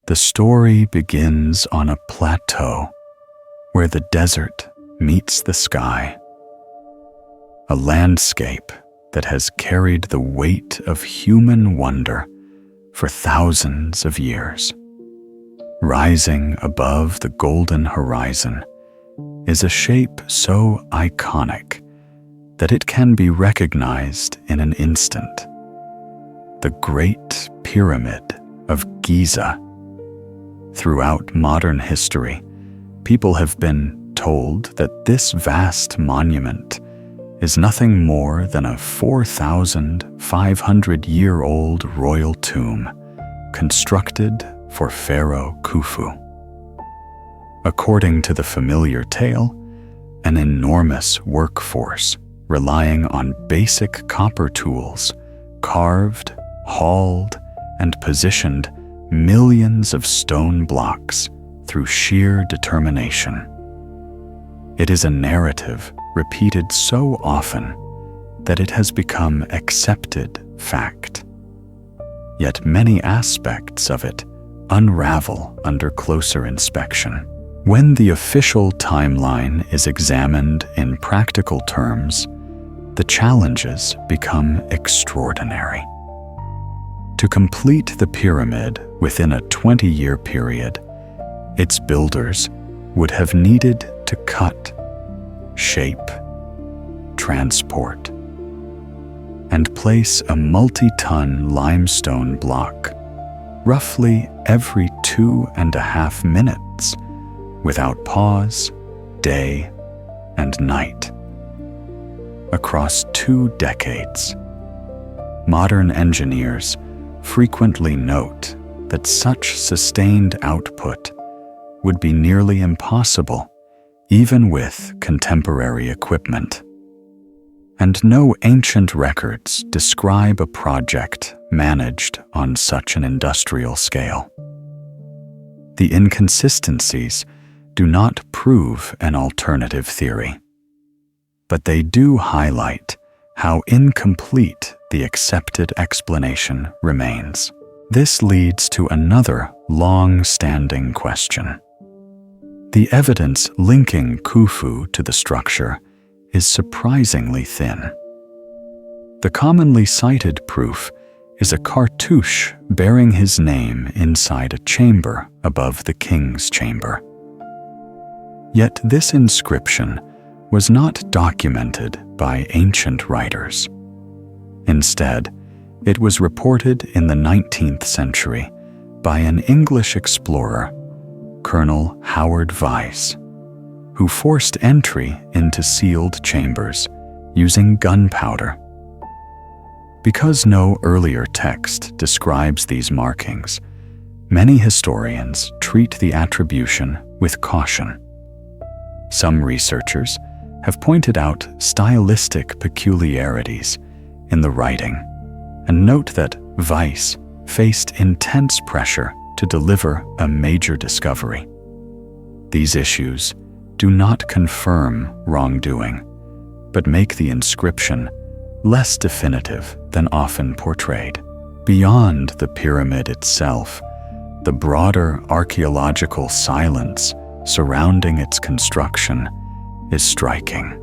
The story begins on a plateau where the desert meets the sky, a landscape that has carried the weight of human wonder for thousands of years. Rising above the golden horizon is a shape so iconic that it can be recognized in an instant. The Great Pyramid of Giza. Throughout modern history, people have been told that this vast monument is nothing more than a 4,500-year-old royal tomb constructed for Pharaoh Khufu. According to the familiar tale, an enormous workforce relying on basic copper tools carved, hauled, and positioned millions of stone blocks through sheer determination. It is a narrative repeated so often that it has become accepted fact. Yet many aspects of it unravel under closer inspection. When the official timeline is examined in practical terms, the challenges become extraordinary. To complete the pyramid within a 20-year period, its builders would have needed to cut, shape, transport, and place a multi-ton limestone block roughly every 2.5 minutes without pause, day and night. Across 2 decades, modern engineers frequently note that such sustained output would be nearly impossible even with contemporary equipment. And no ancient records describe a project managed on such an industrial scale. The inconsistencies do not prove an alternative theory, but they do highlight how incomplete the accepted explanation remains. This leads to another long-standing question. The evidence linking Khufu to the structure is surprisingly thin. The commonly cited proof is a cartouche bearing his name inside a chamber above the king's chamber. Yet this inscription was not documented by ancient writers. Instead, it was reported in the 19th century by an English explorer, Colonel Howard Vyse, who forced entry into sealed chambers using gunpowder. Because no earlier text describes these markings, many historians treat the attribution with caution. Some researchers have pointed out stylistic peculiarities in the writing and note that Vyse faced intense pressure to deliver a major discovery. These issues do not confirm wrongdoing, but make the inscription less definitive than often portrayed. Beyond the pyramid itself, the broader archaeological silence surrounding its construction is striking.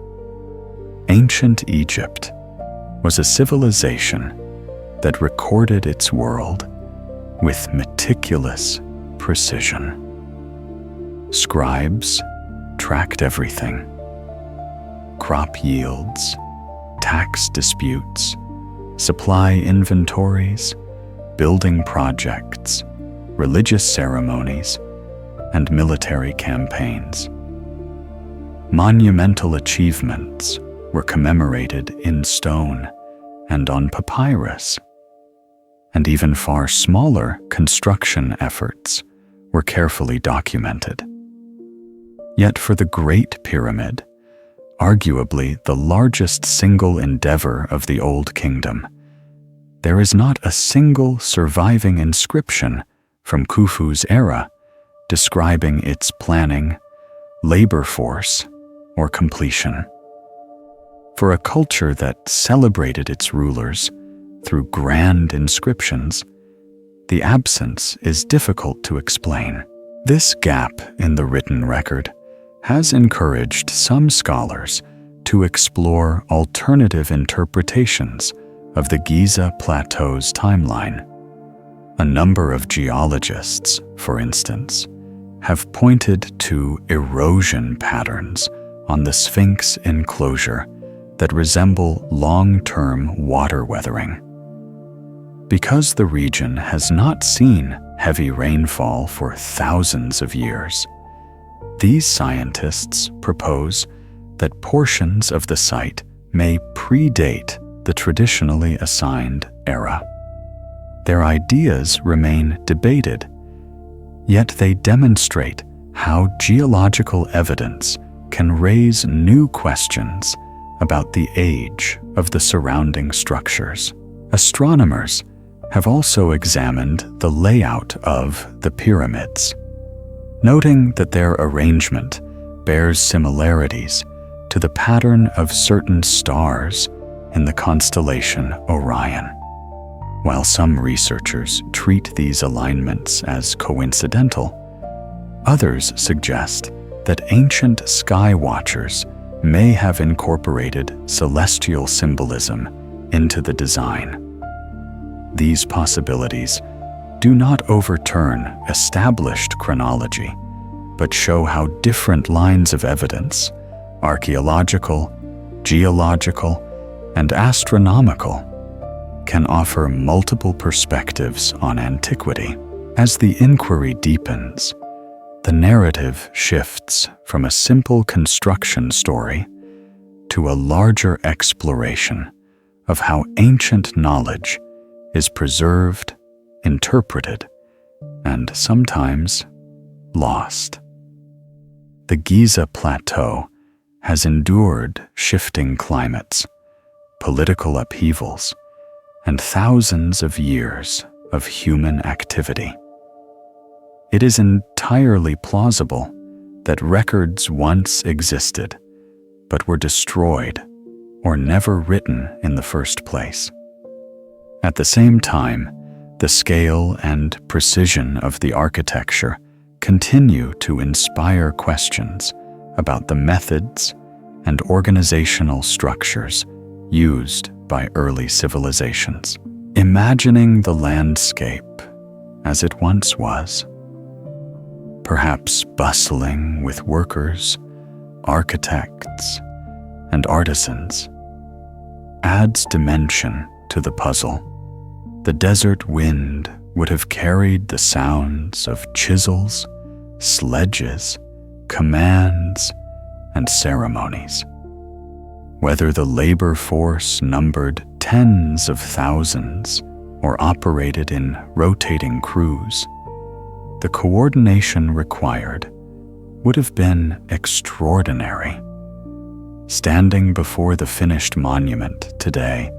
Ancient Egypt was a civilization that recorded its world with meticulous precision. Scribes tracked everything: crop yields, tax disputes, supply inventories, building projects, religious ceremonies, and military campaigns. Monumental achievements were commemorated in stone and on papyrus, and even far smaller construction efforts were carefully documented. Yet for the Great Pyramid, arguably the largest single endeavor of the Old Kingdom, there is not a single surviving inscription from Khufu's era describing its planning, labor force, or completion. For a culture that celebrated its rulers through grand inscriptions, the absence is difficult to explain. This gap in the written record has encouraged some scholars to explore alternative interpretations of the Giza Plateau's timeline. A number of geologists, for instance, have pointed to erosion patterns on the Sphinx enclosure that resemble long-term water weathering. Because the region has not seen heavy rainfall for thousands of years, these scientists propose that portions of the site may predate the traditionally assigned era. Their ideas remain debated, yet they demonstrate how geological evidence can raise new questions about the age of the surrounding structures. Astronomers have also examined the layout of the pyramids, noting that their arrangement bears similarities to the pattern of certain stars in the constellation Orion. While some researchers treat these alignments as coincidental, others suggest that ancient sky watchers may have incorporated celestial symbolism into the design. These possibilities do not overturn established chronology, but show how different lines of evidence, archaeological, geological, and astronomical, can offer multiple perspectives on antiquity. As the inquiry deepens, the narrative shifts from a simple construction story to a larger exploration of how ancient knowledge is preserved, interpreted, and sometimes lost. The Giza Plateau has endured shifting climates, political upheavals, and thousands of years of human activity. It is entirely plausible that records once existed, but were destroyed or never written in the first place. At the same time, the scale and precision of the architecture continue to inspire questions about the methods and organizational structures used by early civilizations. Imagining the landscape as it once was, perhaps bustling with workers, architects, and artisans, adds dimension to the puzzle. The desert wind would have carried the sounds of chisels, sledges, commands, and ceremonies. Whether the labor force numbered tens of thousands or operated in rotating crews, the coordination required would have been extraordinary. Standing before the finished monument today,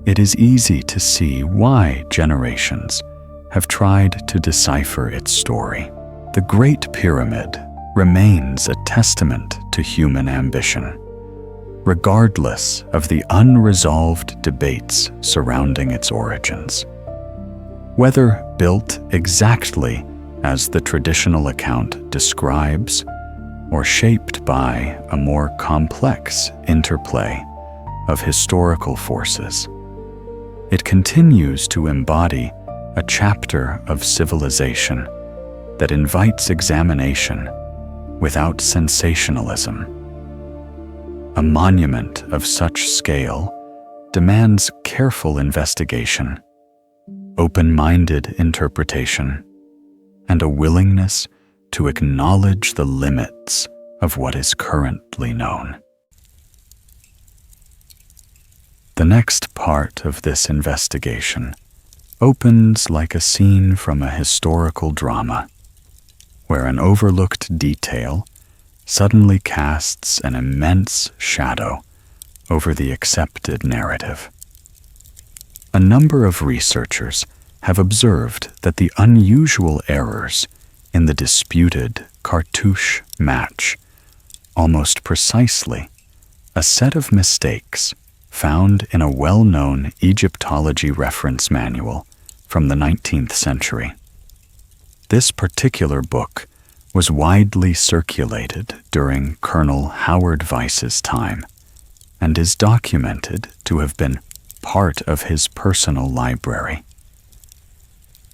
it is easy to see why generations have tried to decipher its story. The Great Pyramid remains a testament to human ambition, regardless of the unresolved debates surrounding its origins. Whether built exactly as the traditional account describes, or shaped by a more complex interplay of historical forces, it continues to embody a chapter of civilization that invites examination without sensationalism. A monument of such scale demands careful investigation, open-minded interpretation, and a willingness to acknowledge the limits of what is currently known. The next part of this investigation opens like a scene from a historical drama, where an overlooked detail suddenly casts an immense shadow over the accepted narrative. A number of researchers have observed that the unusual errors in the disputed cartouche match almost precisely a set of mistakes found in a well-known Egyptology reference manual from the 19th century. This particular book was widely circulated during Colonel Howard Weiss's time and is documented to have been part of his personal library.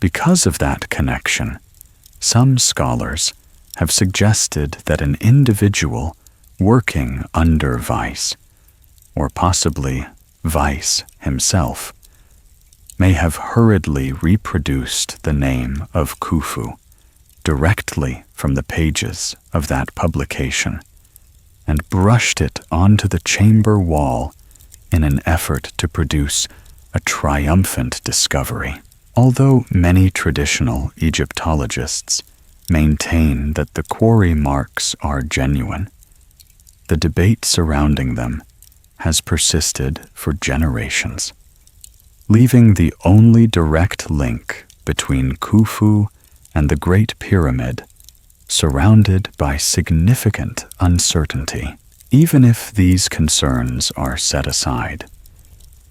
Because of that connection, some scholars have suggested that an individual working under Weiss, or possibly Weiss himself, may have hurriedly reproduced the name of Khufu directly from the pages of that publication and brushed it onto the chamber wall in an effort to produce a triumphant discovery. Although many traditional Egyptologists maintain that the quarry marks are genuine, the debate surrounding them has persisted for generations, leaving the only direct link between Khufu and the Great Pyramid surrounded by significant uncertainty. Even if these concerns are set aside,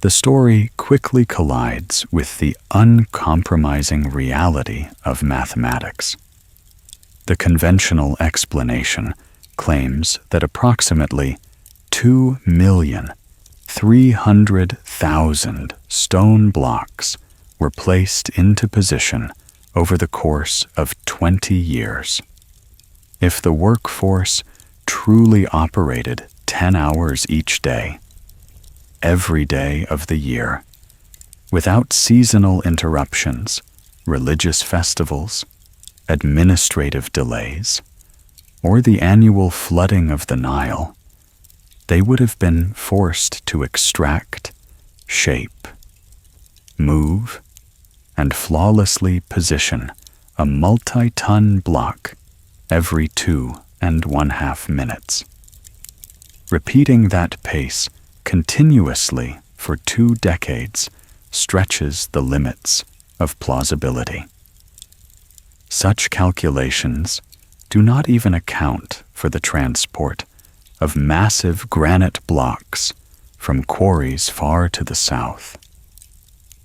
the story quickly collides with the uncompromising reality of mathematics. The conventional explanation claims that approximately 2,300,000 stone blocks were placed into position over the course of 20 years. If the workforce truly operated 10 hours each day, every day of the year, without seasonal interruptions, religious festivals, administrative delays, or the annual flooding of the Nile, they would have been forced to extract, shape, move, and flawlessly position a multi-ton block every 2.5 minutes. Repeating that pace continuously for 2 decades stretches the limits of plausibility. Such calculations do not even account for the transport of massive granite blocks from quarries far to the south,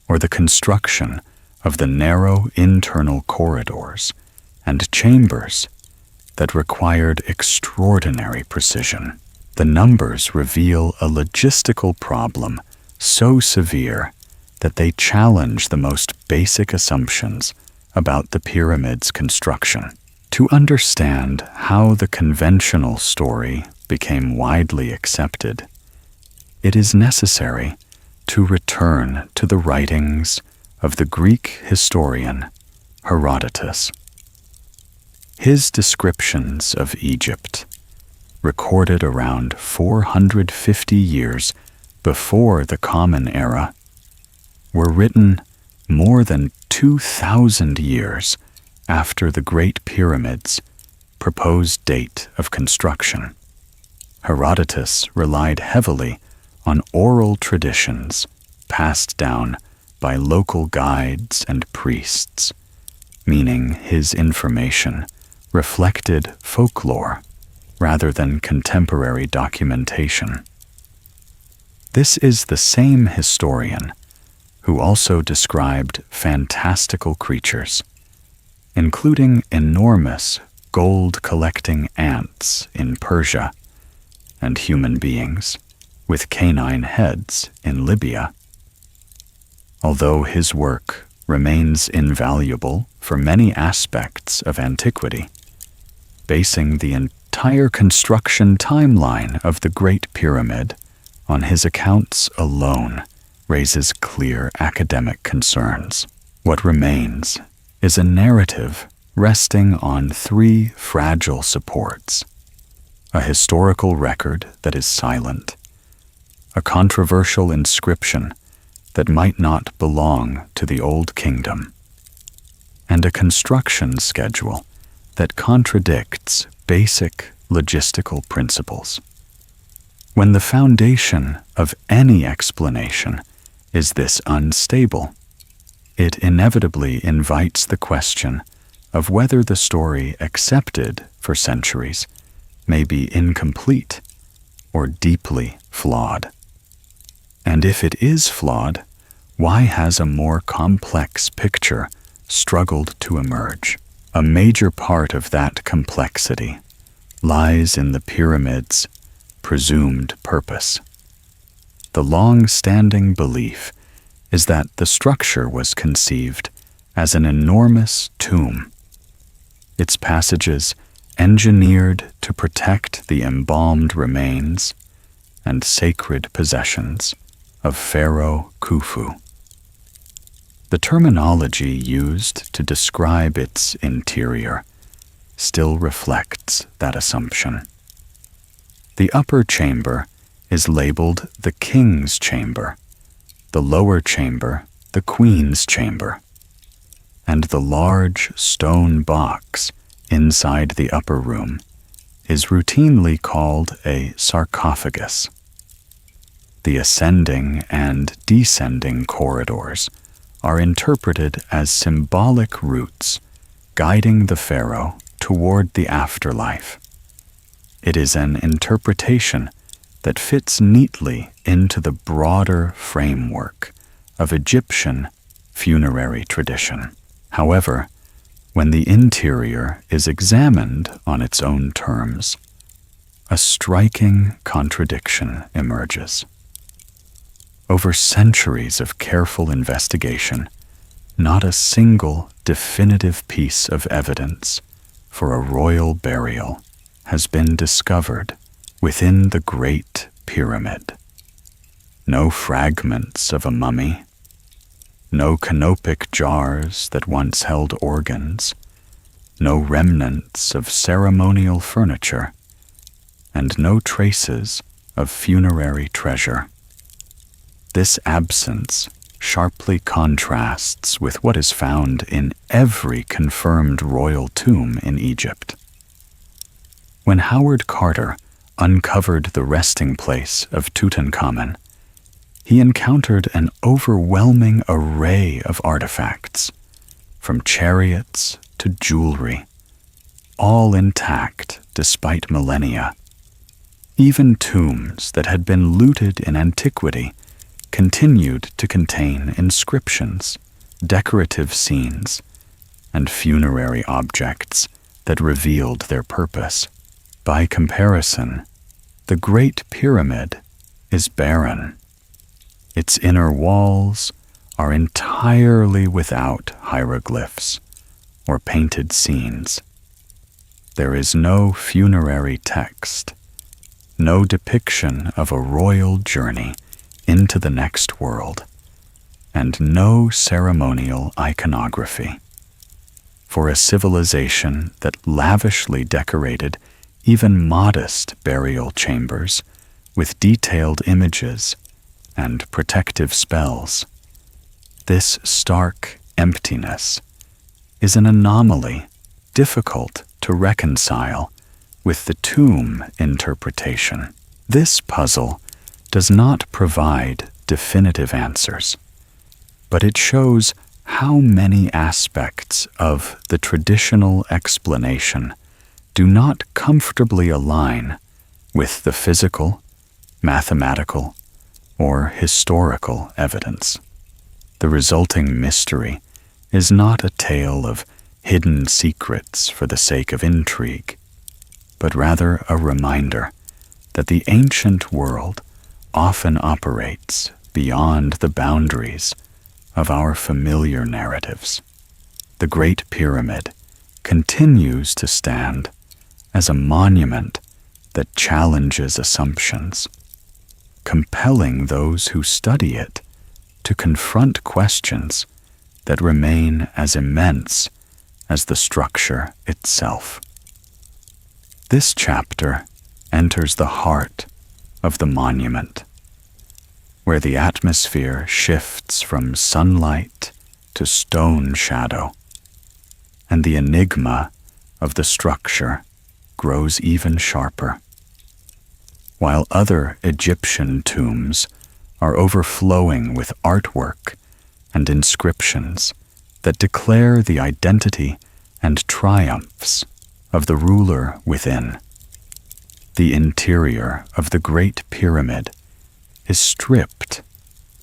or the construction of the narrow internal corridors and chambers that required extraordinary precision. The numbers reveal a logistical problem so severe that they challenge the most basic assumptions about the pyramid's construction. To understand how the conventional story became widely accepted, it is necessary to return to the writings of the Greek historian Herodotus. His descriptions of Egypt, recorded around 450 years before the Common Era, were written more than 2,000 years after the Great Pyramid's proposed date of construction. Herodotus relied heavily on oral traditions passed down by local guides and priests, meaning his information reflected folklore rather than contemporary documentation. This is the same historian who also described fantastical creatures, including enormous gold-collecting ants in Persia and human beings with canine heads in Libya. Although his work remains invaluable for many aspects of antiquity, basing the entire construction timeline of the Great Pyramid on his accounts alone raises clear academic concerns. What remains is a narrative resting on 3 fragile supports: a historical record that is silent, a controversial inscription that might not belong to the Old Kingdom, and a construction schedule that contradicts basic logistical principles. When the foundation of any explanation is this unstable, it inevitably invites the question of whether the story accepted for centuries may be incomplete or deeply flawed. And if it is flawed, Why has a more complex picture struggled to emerge? A major part of that complexity lies in the pyramid's presumed purpose. The long-standing belief is that the structure was conceived as an enormous tomb, its passages engineered to protect the embalmed remains and sacred possessions of Pharaoh Khufu. The terminology used to describe its interior still reflects that assumption. The upper chamber is labeled the king's chamber, the lower chamber the queen's chamber, and the large stone box inside the upper room is routinely called a sarcophagus. The ascending and descending corridors are interpreted as symbolic routes guiding the pharaoh toward the afterlife. It is an interpretation that fits neatly into the broader framework of Egyptian funerary tradition. However, when the interior is examined on its own terms, a striking contradiction emerges. Over centuries of careful investigation, not a single definitive piece of evidence for a royal burial has been discovered within the Great Pyramid. No fragments of a mummy, no canopic jars that once held organs, no remnants of ceremonial furniture, and no traces of funerary treasure. This absence sharply contrasts with what is found in every confirmed royal tomb in Egypt. When Howard Carter uncovered the resting place of Tutankhamun, he encountered an overwhelming array of artifacts, from chariots to jewelry, all intact despite millennia. Even tombs that had been looted in antiquity continued to contain inscriptions, decorative scenes, and funerary objects that revealed their purpose. By comparison, the Great Pyramid is barren. Its inner walls are entirely without hieroglyphs or painted scenes. There is no funerary text, no depiction of a royal journey into the next world, and no ceremonial iconography. For a civilization that lavishly decorated even modest burial chambers with detailed images and protective spells, this stark emptiness is an anomaly difficult to reconcile with the tomb interpretation. This puzzle does not provide definitive answers, but it shows how many aspects of the traditional explanation do not comfortably align with the physical, mathematical, or historical evidence. The resulting mystery is not a tale of hidden secrets for the sake of intrigue, but rather a reminder that the ancient world often operates beyond the boundaries of our familiar narratives. The Great Pyramid continues to stand as a monument that challenges assumptions, compelling those who study it to confront questions that remain as immense as the structure itself. This chapter enters the heart of the monument, where the atmosphere shifts from sunlight to stone shadow, and the enigma of the structure grows even sharper. While other Egyptian tombs are overflowing with artwork and inscriptions that declare the identity and triumphs of the ruler within, the interior of the Great Pyramid is stripped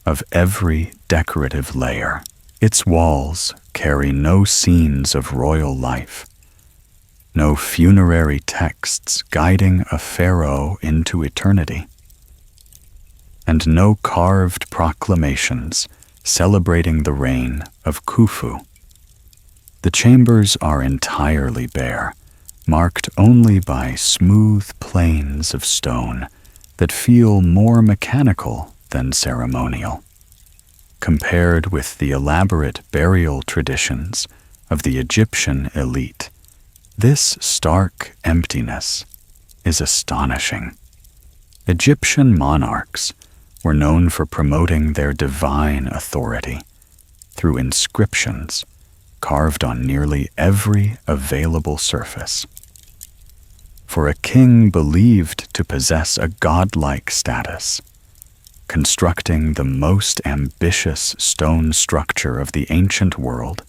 of every decorative layer. Its walls carry no scenes of royal life, no funerary texts guiding a pharaoh into eternity, and no carved proclamations celebrating the reign of Khufu. The chambers are entirely bare, marked only by smooth plains of stone that feel more mechanical than ceremonial. Compared with the elaborate burial traditions of the Egyptian elite, this stark emptiness is astonishing. Egyptian monarchs were known for promoting their divine authority through inscriptions carved on nearly every available surface. For a king believed to possess a godlike status, constructing the most ambitious stone structure of the ancient world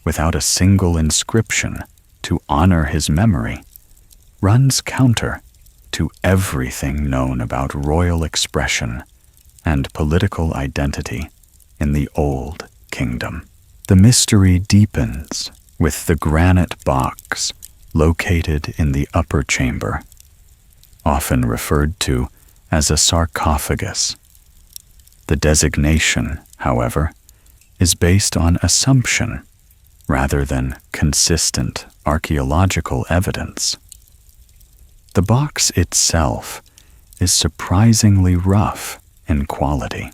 without a single inscription to honor his memory runs counter to everything known about royal expression and political identity in the Old Kingdom. The mystery deepens with the granite box located in the upper chamber, often referred to as a sarcophagus. The designation, however, is based on assumption rather than consistent archaeological evidence. The box itself is surprisingly rough in quality.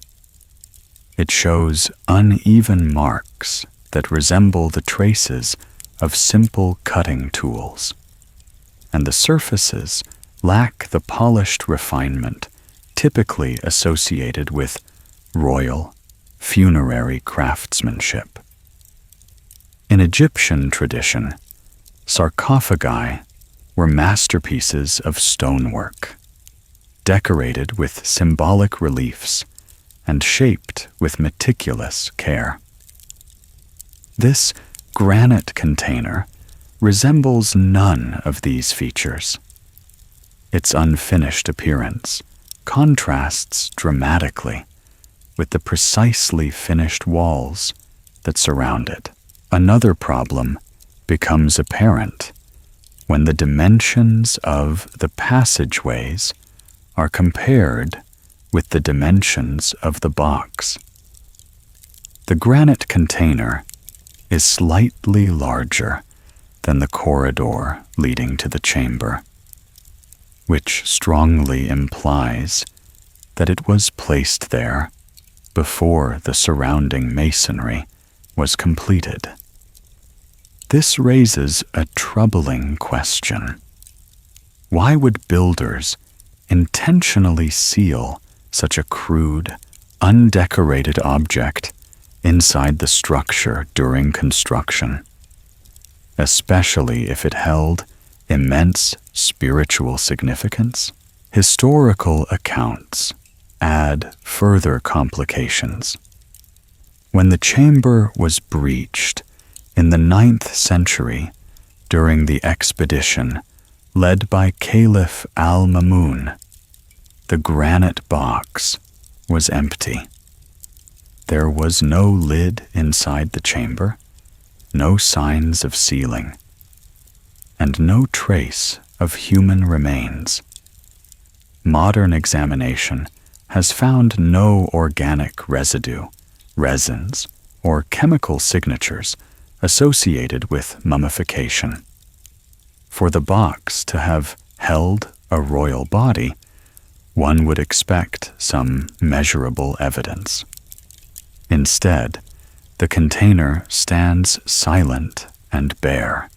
It shows uneven marks that resemble the traces of simple cutting tools, and the surfaces lack the polished refinement typically associated with royal, funerary craftsmanship. In Egyptian tradition, sarcophagi were masterpieces of stonework, decorated with symbolic reliefs and shaped with meticulous care. This granite container resembles none of these features. Its unfinished appearance contrasts dramatically with the precisely finished walls that surround it. Another problem becomes apparent when the dimensions of the passageways are compared with the dimensions of the box. The granite container is slightly larger than the corridor leading to the chamber, which strongly implies that it was placed there before the surrounding masonry was completed. This raises a troubling question. Why would builders intentionally seal such a crude, undecorated object inside the structure during construction, especially if it held immense spiritual significance? Historical accounts add further complications. When the chamber was breached in the 9th century during the expedition led by Caliph al-Mamun, the granite box was empty. There was no lid inside the chamber, no signs of sealing, and no trace of human remains. Modern examination has found no organic residue, resins, or chemical signatures associated with mummification. For the box to have held a royal body, one would expect some measurable evidence. Instead, the container stands silent and bare,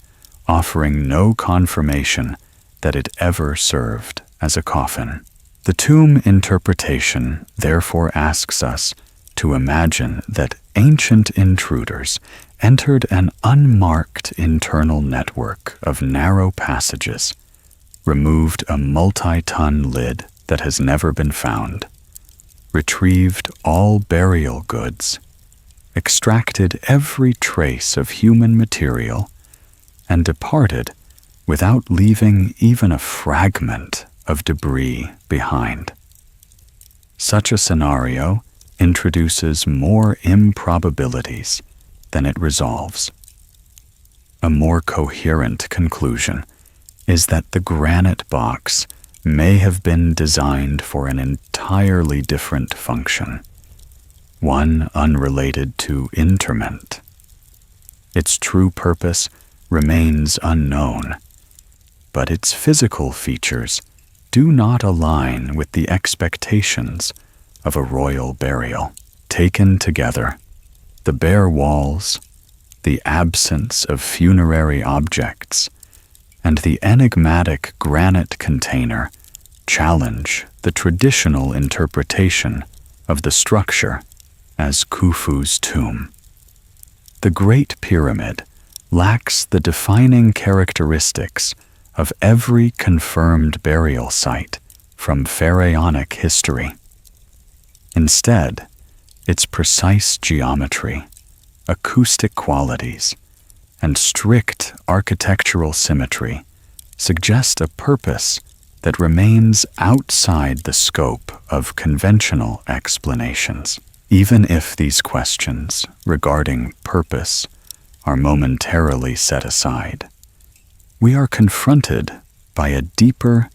offering no confirmation that it ever served as a coffin. The tomb interpretation therefore asks us to imagine that ancient intruders entered an unmarked internal network of narrow passages, removed a multi-ton lid that has never been found, retrieved all burial goods, extracted every trace of human material, and departed without leaving even a fragment of debris behind. Such a scenario introduces more improbabilities than it resolves. A more coherent conclusion is that the granite box may have been designed for an entirely different function, one unrelated to interment. Its true purpose remains unknown, but its physical features do not align with the expectations of a royal burial. Taken together, the bare walls, the absence of funerary objects, and the enigmatic granite container challenge the traditional interpretation of the structure as Khufu's tomb. The Great Pyramid lacks the defining characteristics of every confirmed burial site from pharaonic history. Instead, its precise geometry, acoustic qualities, and strict architectural symmetry suggest a purpose that remains outside the scope of conventional explanations. Even if these questions regarding purpose are momentarily set aside, we are confronted by a deeper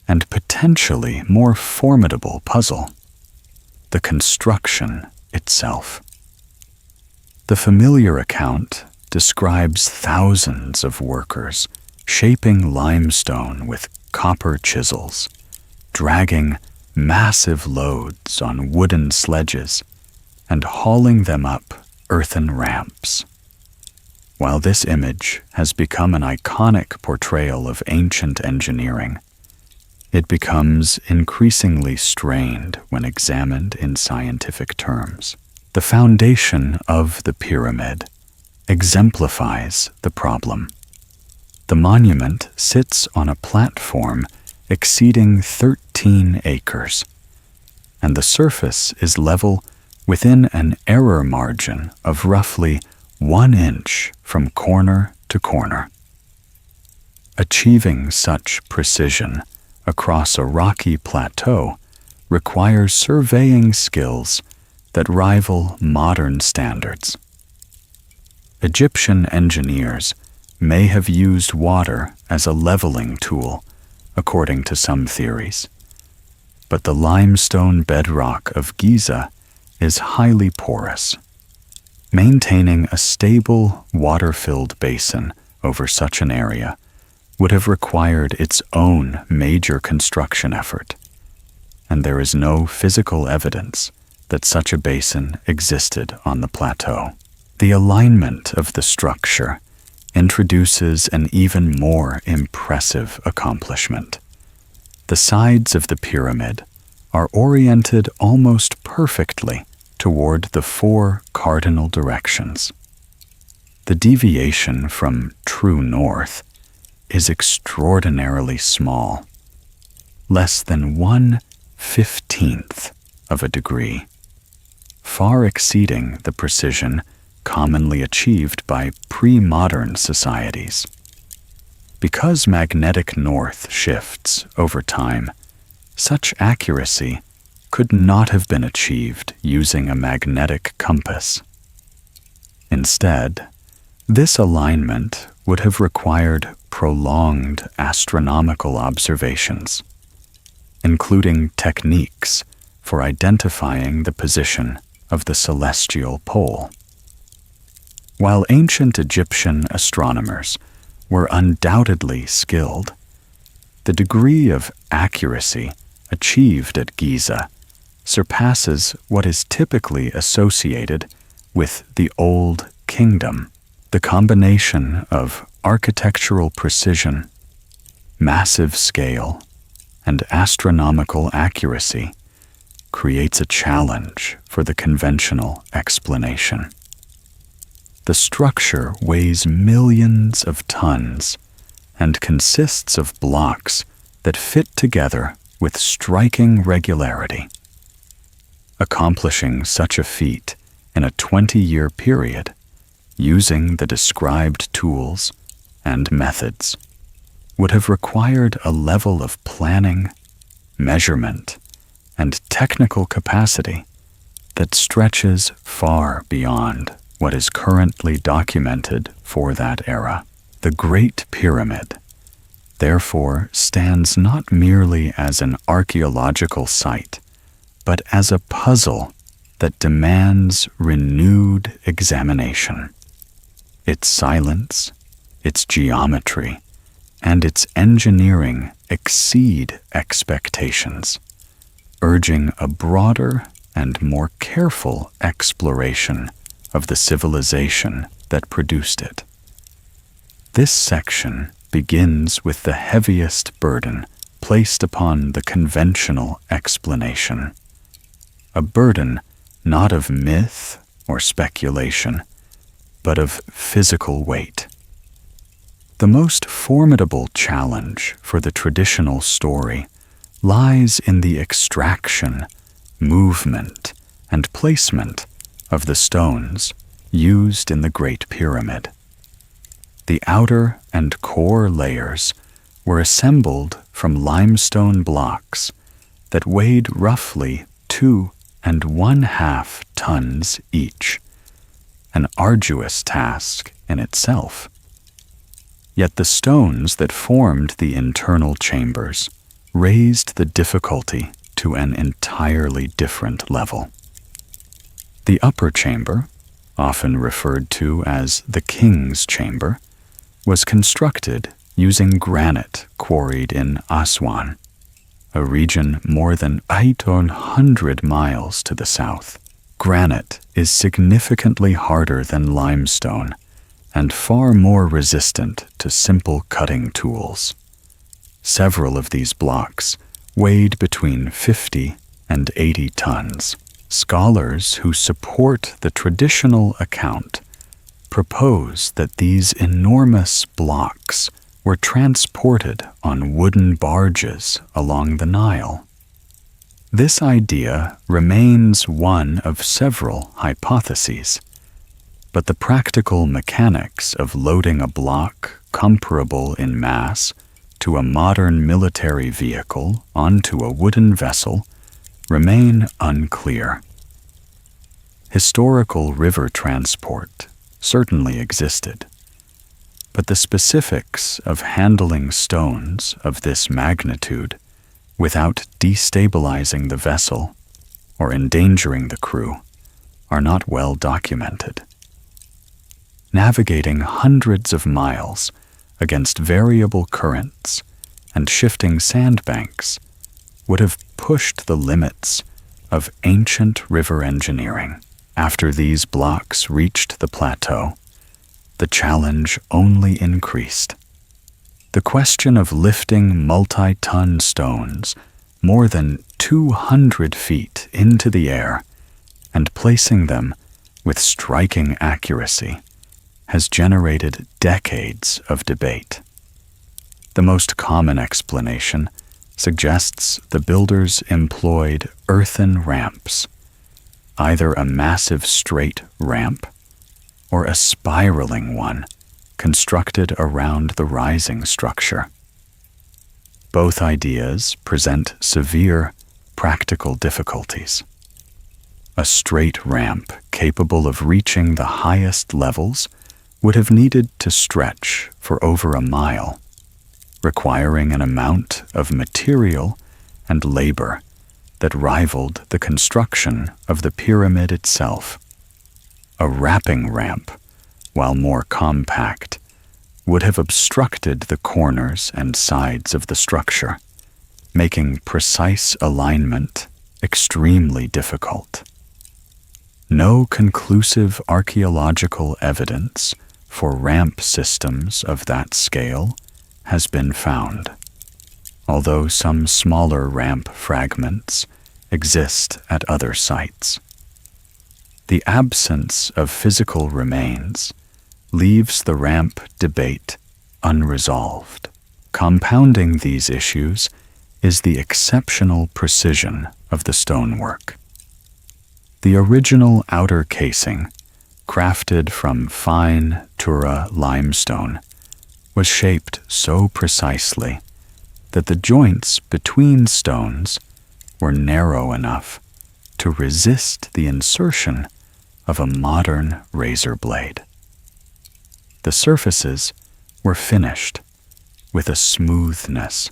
and potentially more formidable puzzle: the construction itself. The familiar account describes thousands of workers shaping limestone with copper chisels, dragging massive loads on wooden sledges, and hauling them up earthen ramps. While this image has become an iconic portrayal of ancient engineering, it becomes increasingly strained when examined in scientific terms. The foundation of the pyramid exemplifies the problem. The monument sits on a platform exceeding 13 acres, and the surface is level within an error margin of roughly 1 inch from corner to corner. Achieving such precision across a rocky plateau requires surveying skills that rival modern standards. Egyptian engineers may have used water as a leveling tool, according to some theories, but the limestone bedrock of Giza is highly porous. Maintaining a stable, water-filled basin over such an area would have required its own major construction effort, and there is no physical evidence that such a basin existed on the plateau. The alignment of the structure introduces an even more impressive accomplishment. The sides of the pyramid are oriented almost perfectly toward the 4 cardinal directions. The deviation from true north is extraordinarily small, less than 1/15th of a degree, far exceeding the precision commonly achieved by pre-modern societies. Because magnetic north shifts over time, such accuracy could not have been achieved using a magnetic compass. Instead, this alignment would have required prolonged astronomical observations, including techniques for identifying the position of the celestial pole. While ancient Egyptian astronomers were undoubtedly skilled, the degree of accuracy achieved at Giza surpasses what is typically associated with the Old Kingdom. The combination of architectural precision, massive scale, and astronomical accuracy creates a challenge for the conventional explanation. The structure weighs millions of tons and consists of blocks that fit together with striking regularity. Accomplishing such a feat in a 20-year period, using the described tools and methods, would have required a level of planning, measurement, and technical capacity that stretches far beyond what is currently documented for that era. The Great Pyramid, therefore, stands not merely as an archaeological site, but as a puzzle that demands renewed examination. Its silence, its geometry, and its engineering exceed expectations, urging a broader and more careful exploration of the civilization that produced it. This section begins with the heaviest burden placed upon the conventional explanation, a burden not of myth or speculation, but of physical weight. The most formidable challenge for the traditional story lies in the extraction, movement, and placement of the stones used in the Great Pyramid. The outer and core layers were assembled from limestone blocks that weighed roughly 2 1/2 tons each, an arduous task in itself. Yet the stones that formed the internal chambers raised the difficulty to an entirely different level. The upper chamber, often referred to as the King's Chamber, was constructed using granite quarried in Aswan, a region more than 800 miles to the south. Granite is significantly harder than limestone and far more resistant to simple cutting tools. Several of these blocks weighed between 50 and 80 tons. Scholars who support the traditional account propose that these enormous blocks were transported on wooden barges along the Nile. This idea remains one of several hypotheses, but the practical mechanics of loading a block comparable in mass to a modern military vehicle onto a wooden vessel remain unclear. Historical river transport certainly existed, but the specifics of handling stones of this magnitude without destabilizing the vessel or endangering the crew are not well documented. Navigating hundreds of miles against variable currents and shifting sandbanks would have pushed the limits of ancient river engineering. After these blocks reached the plateau, the challenge only increased. The question of lifting multi-ton stones more than 200 feet into the air and placing them with striking accuracy has generated decades of debate. The most common explanation suggests the builders employed earthen ramps, either a massive straight ramp or a spiraling one constructed around the rising structure. Both ideas present severe practical difficulties. A straight ramp capable of reaching the highest levels would have needed to stretch for over a mile, requiring an amount of material and labor that rivaled the construction of the pyramid itself. A wrapping ramp, while more compact, would have obstructed the corners and sides of the structure, making precise alignment extremely difficult. No conclusive archaeological evidence for ramp systems of that scale has been found, although some smaller ramp fragments exist at other sites. The absence of physical remains leaves the ramp debate unresolved. Compounding these issues is the exceptional precision of the stonework. The original outer casing, crafted from fine Tura limestone, was shaped so precisely that the joints between stones were narrow enough to resist the insertion of a modern razor blade. The surfaces were finished with a smoothness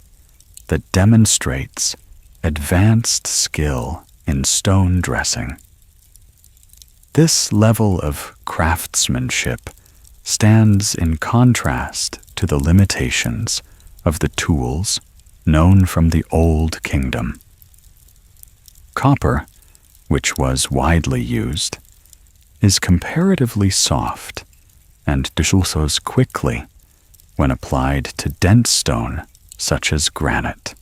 that demonstrates advanced skill in stone dressing. This level of craftsmanship stands in contrast to the limitations of the tools known from the Old Kingdom. Copper, which was widely used, is comparatively soft and dissolves quickly when applied to dense stone such as granite.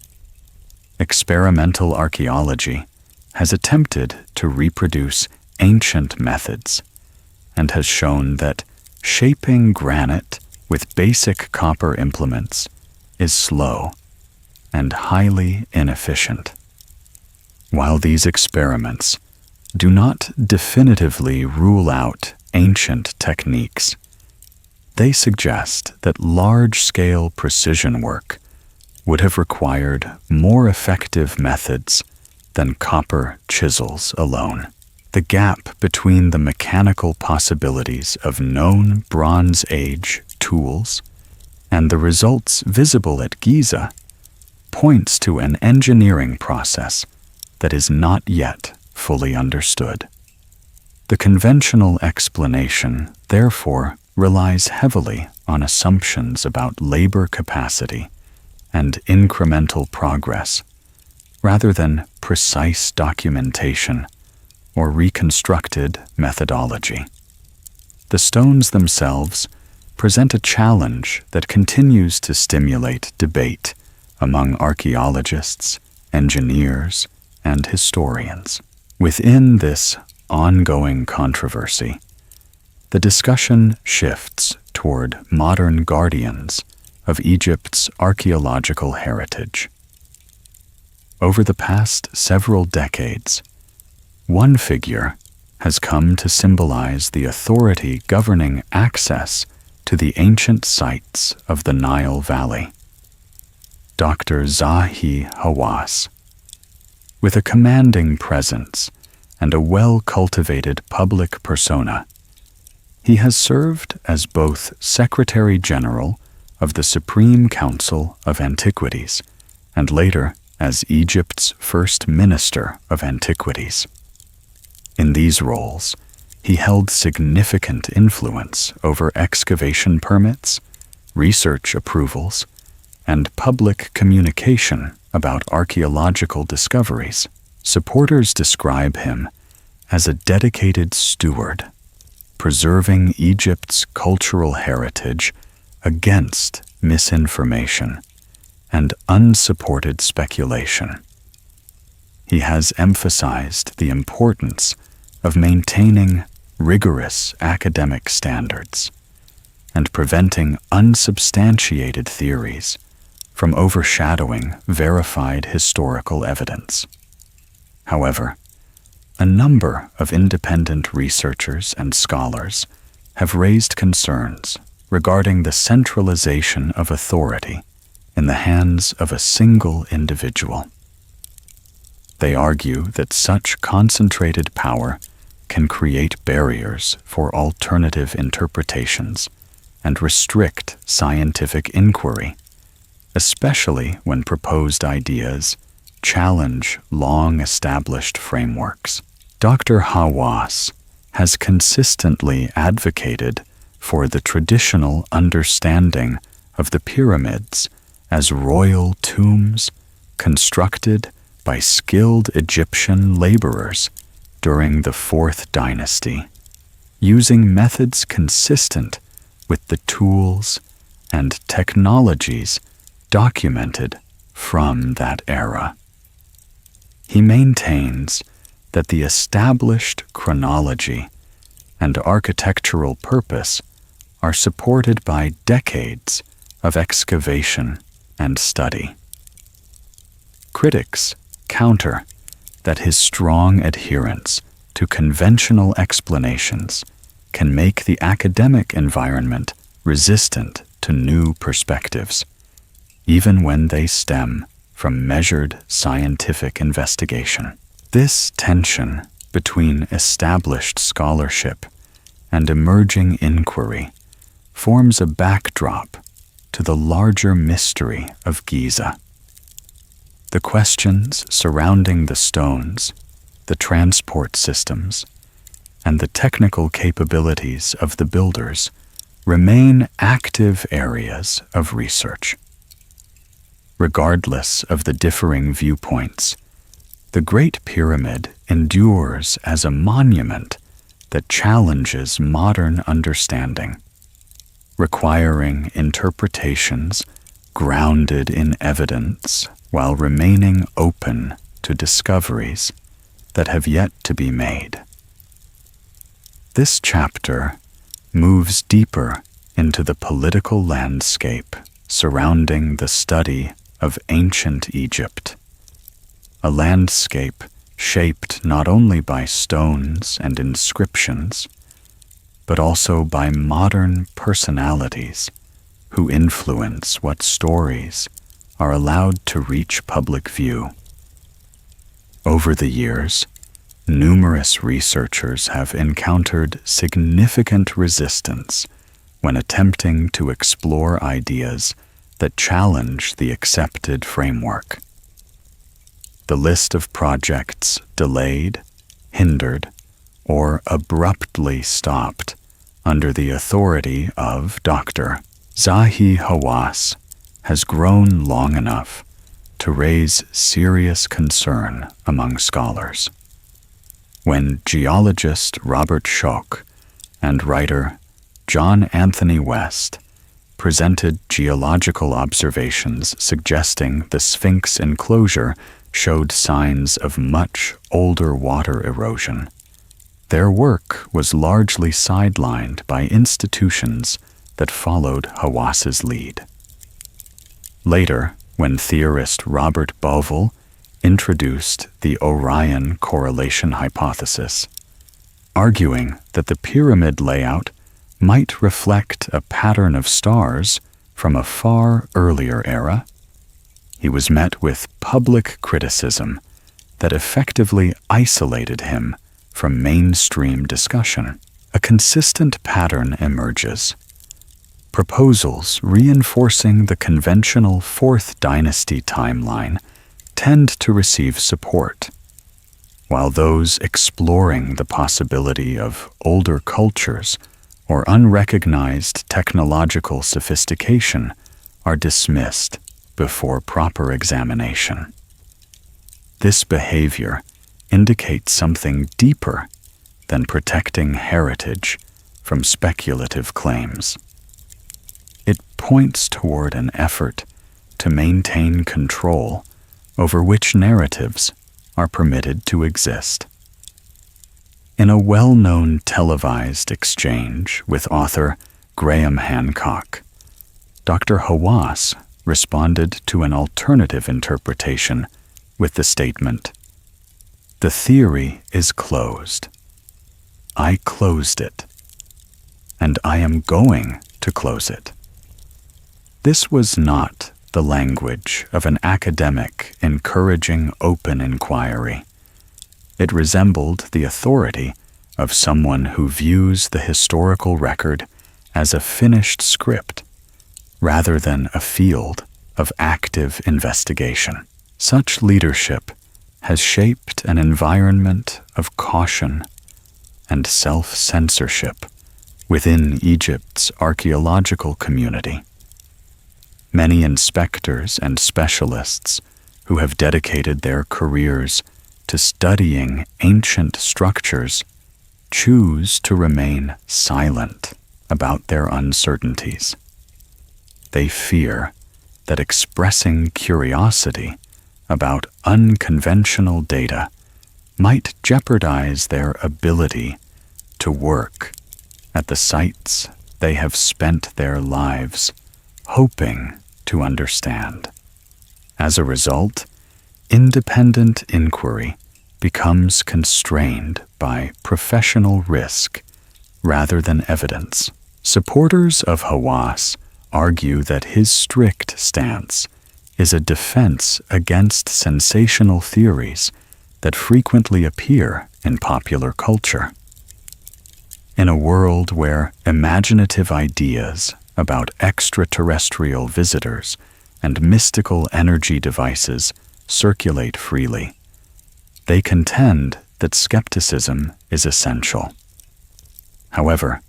Experimental archaeology has attempted to reproduce ancient methods and has shown that shaping granite with basic copper implements is slow and highly inefficient. While these experiments do not definitively rule out ancient techniques, they suggest that large-scale precision work would have required more effective methods than copper chisels alone. The gap between the mechanical possibilities of known Bronze Age tools and the results visible at Giza points to an engineering process that is not yet fully understood. The conventional explanation, therefore, relies heavily on assumptions about labor capacity and incremental progress, rather than precise documentation or reconstructed methodology. The stones themselves present a challenge that continues to stimulate debate among archaeologists, engineers, and historians. Within this ongoing controversy, the discussion shifts toward modern guardians of Egypt's archaeological heritage. Over the past several decades, one figure has come to symbolize the authority governing access to the ancient sites of the Nile Valley. Dr. Zahi Hawass. With a commanding presence and a well-cultivated public persona, he has served as both Secretary General of the Supreme Council of Antiquities and later as Egypt's First Minister of Antiquities. In these roles, he held significant influence over excavation permits, research approvals, and public communication about archaeological discoveries. Supporters describe him as a dedicated steward, preserving Egypt's cultural heritage against misinformation and unsupported speculation. He has emphasized the importance of maintaining rigorous academic standards and preventing unsubstantiated theories from overshadowing verified historical evidence. However, a number of independent researchers and scholars have raised concerns regarding the centralization of authority in the hands of a single individual. They argue that such concentrated power can create barriers for alternative interpretations and restrict scientific inquiry, especially when proposed ideas challenge long-established frameworks. Dr. Hawass has consistently advocated for the traditional understanding of the pyramids as royal tombs constructed by skilled Egyptian laborers during the Fourth Dynasty, using methods consistent with the tools and technologies documented from that era. He maintains that the established chronology and architectural purpose are supported by decades of excavation and study. Critics counter that his strong adherence to conventional explanations can make the academic environment resistant to new perspectives, even when they stem from measured scientific investigation. This tension between established scholarship and emerging inquiry forms a backdrop to the larger mystery of Giza. The questions surrounding the stones, the transport systems, and the technical capabilities of the builders remain active areas of research. Regardless of the differing viewpoints, the Great Pyramid endures as a monument that challenges modern understanding, requiring interpretations grounded in evidence while remaining open to discoveries that have yet to be made. This chapter moves deeper into the political landscape surrounding the study of ancient Egypt, a landscape shaped not only by stones and inscriptions, but also by modern personalities who influence what stories are allowed to reach public view. Over the years, numerous researchers have encountered significant resistance when attempting to explore ideas that challenge the accepted framework. The list of projects delayed, hindered, or abruptly stopped under the authority of Dr. Zahi Hawass has grown long enough to raise serious concern among scholars. When geologist Robert Schoch and writer John Anthony West presented geological observations suggesting the Sphinx enclosure showed signs of much older water erosion, their work was largely sidelined by institutions that followed Hawass's lead. Later, when theorist Robert Bovell introduced the Orion correlation hypothesis, arguing that the pyramid layout might reflect a pattern of stars from a far earlier era, he was met with public criticism that effectively isolated him from mainstream discussion. A consistent pattern emerges. Proposals reinforcing the conventional Fourth Dynasty timeline tend to receive support, while those exploring the possibility of older cultures or unrecognized technological sophistication are dismissed before proper examination. This behavior indicates something deeper than protecting heritage from speculative claims. It points toward an effort to maintain control over which narratives are permitted to exist. In a well-known televised exchange with author Graham Hancock, Dr. Hawass responded to an alternative interpretation with the statement, "The theory is closed. I closed it, and I am going to close it." This was not the language of an academic encouraging open inquiry. It resembled the authority of someone who views the historical record as a finished script rather than a field of active investigation. Such leadership has shaped an environment of caution and self-censorship within Egypt's archaeological community. Many inspectors and specialists who have dedicated their careers to studying ancient structures choose to remain silent about their uncertainties. They fear that expressing curiosity about unconventional data might jeopardize their ability to work at the sites they have spent their lives hoping to understand. As a result, independent inquiry becomes constrained by professional risk rather than evidence. Supporters of Hawass argue that his strict stance is a defense against sensational theories that frequently appear in popular culture. In a world where imaginative ideas about extraterrestrial visitors and mystical energy devices circulate freely, they contend that skepticism is essential. However,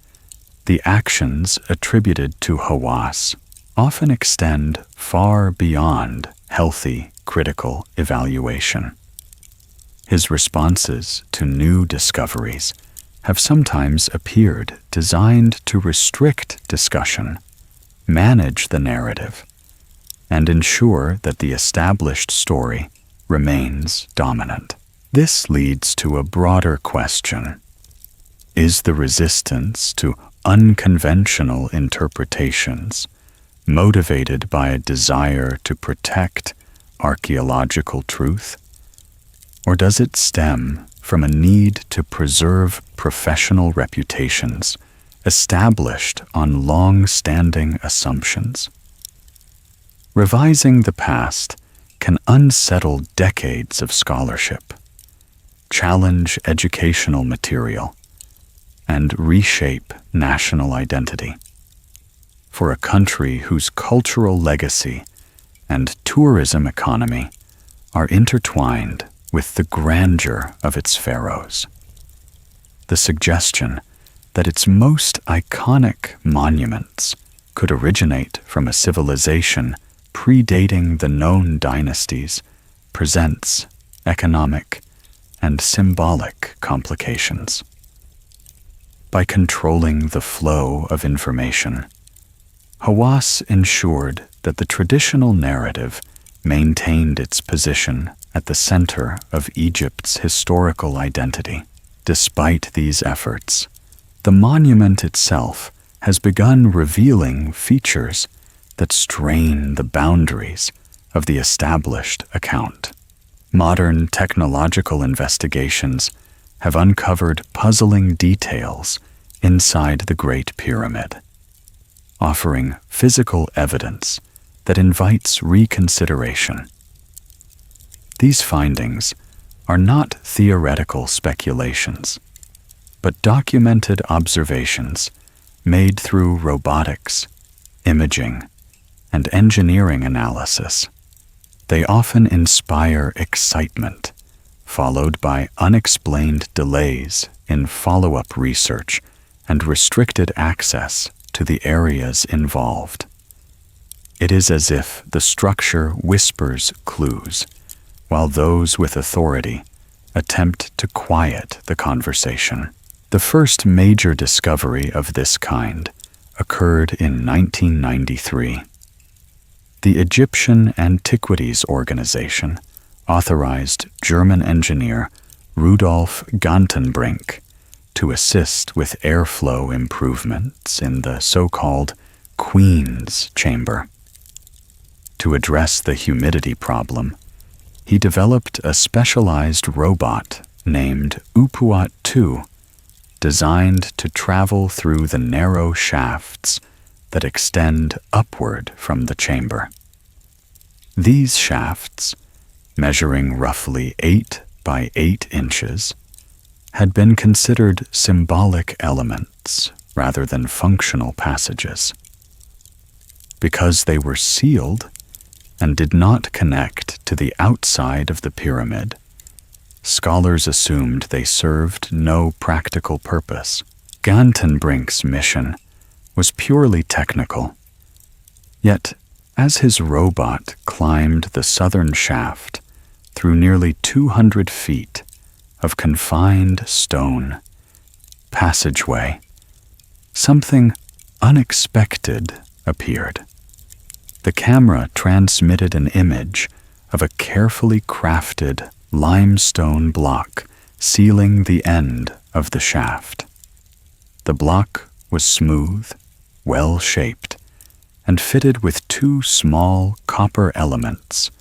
the actions attributed to Hawass often extend far beyond healthy critical evaluation. His responses to new discoveries have sometimes appeared designed to restrict discussion, manage the narrative, and ensure that the established story remains dominant. This leads to a broader question. Is the resistance to unconventional interpretations motivated by a desire to protect archaeological truth? Or does it stem from a need to preserve professional reputations established on long-standing assumptions? Revising the past can unsettle decades of scholarship, challenge educational material, and reshape national identity. For a country whose cultural legacy and tourism economy are intertwined with the grandeur of its pharaohs, the suggestion that its most iconic monuments could originate from a civilization predating the known dynasties presents economic and symbolic complications. By controlling the flow of information, Hawass ensured that the traditional narrative maintained its position at the center of Egypt's historical identity. Despite these efforts, the monument itself has begun revealing features that strain the boundaries of the established account. Modern technological investigations have uncovered puzzling details inside the Great Pyramid, offering physical evidence that invites reconsideration. These findings are not theoretical speculations, but documented observations made through robotics, imaging, and engineering analysis. They often inspire excitement, followed by unexplained delays in follow-up research and restricted access to the areas involved. It is as if the structure whispers clues, while those with authority attempt to quiet the conversation. The first major discovery of this kind occurred in 1993. The Egyptian Antiquities Organization authorized German engineer Rudolf Gantenbrink to assist with airflow improvements in the so-called Queen's Chamber. To address the humidity problem, he developed a specialized robot named Upuat-2, designed to travel through the narrow shafts that extend upward from the chamber. These shafts, measuring roughly 8 by 8 inches, had been considered symbolic elements rather than functional passages. Because they were sealed and did not connect to the outside of the pyramid, scholars assumed they served no practical purpose. Gantenbrink's mission was purely technical. Yet, as his robot climbed the southern shaft through nearly 200 feet of confined stone passageway, something unexpected appeared. The camera transmitted an image of a carefully crafted limestone block sealing the end of the shaft. The block was smooth, well-shaped, and fitted with 2 small copper elements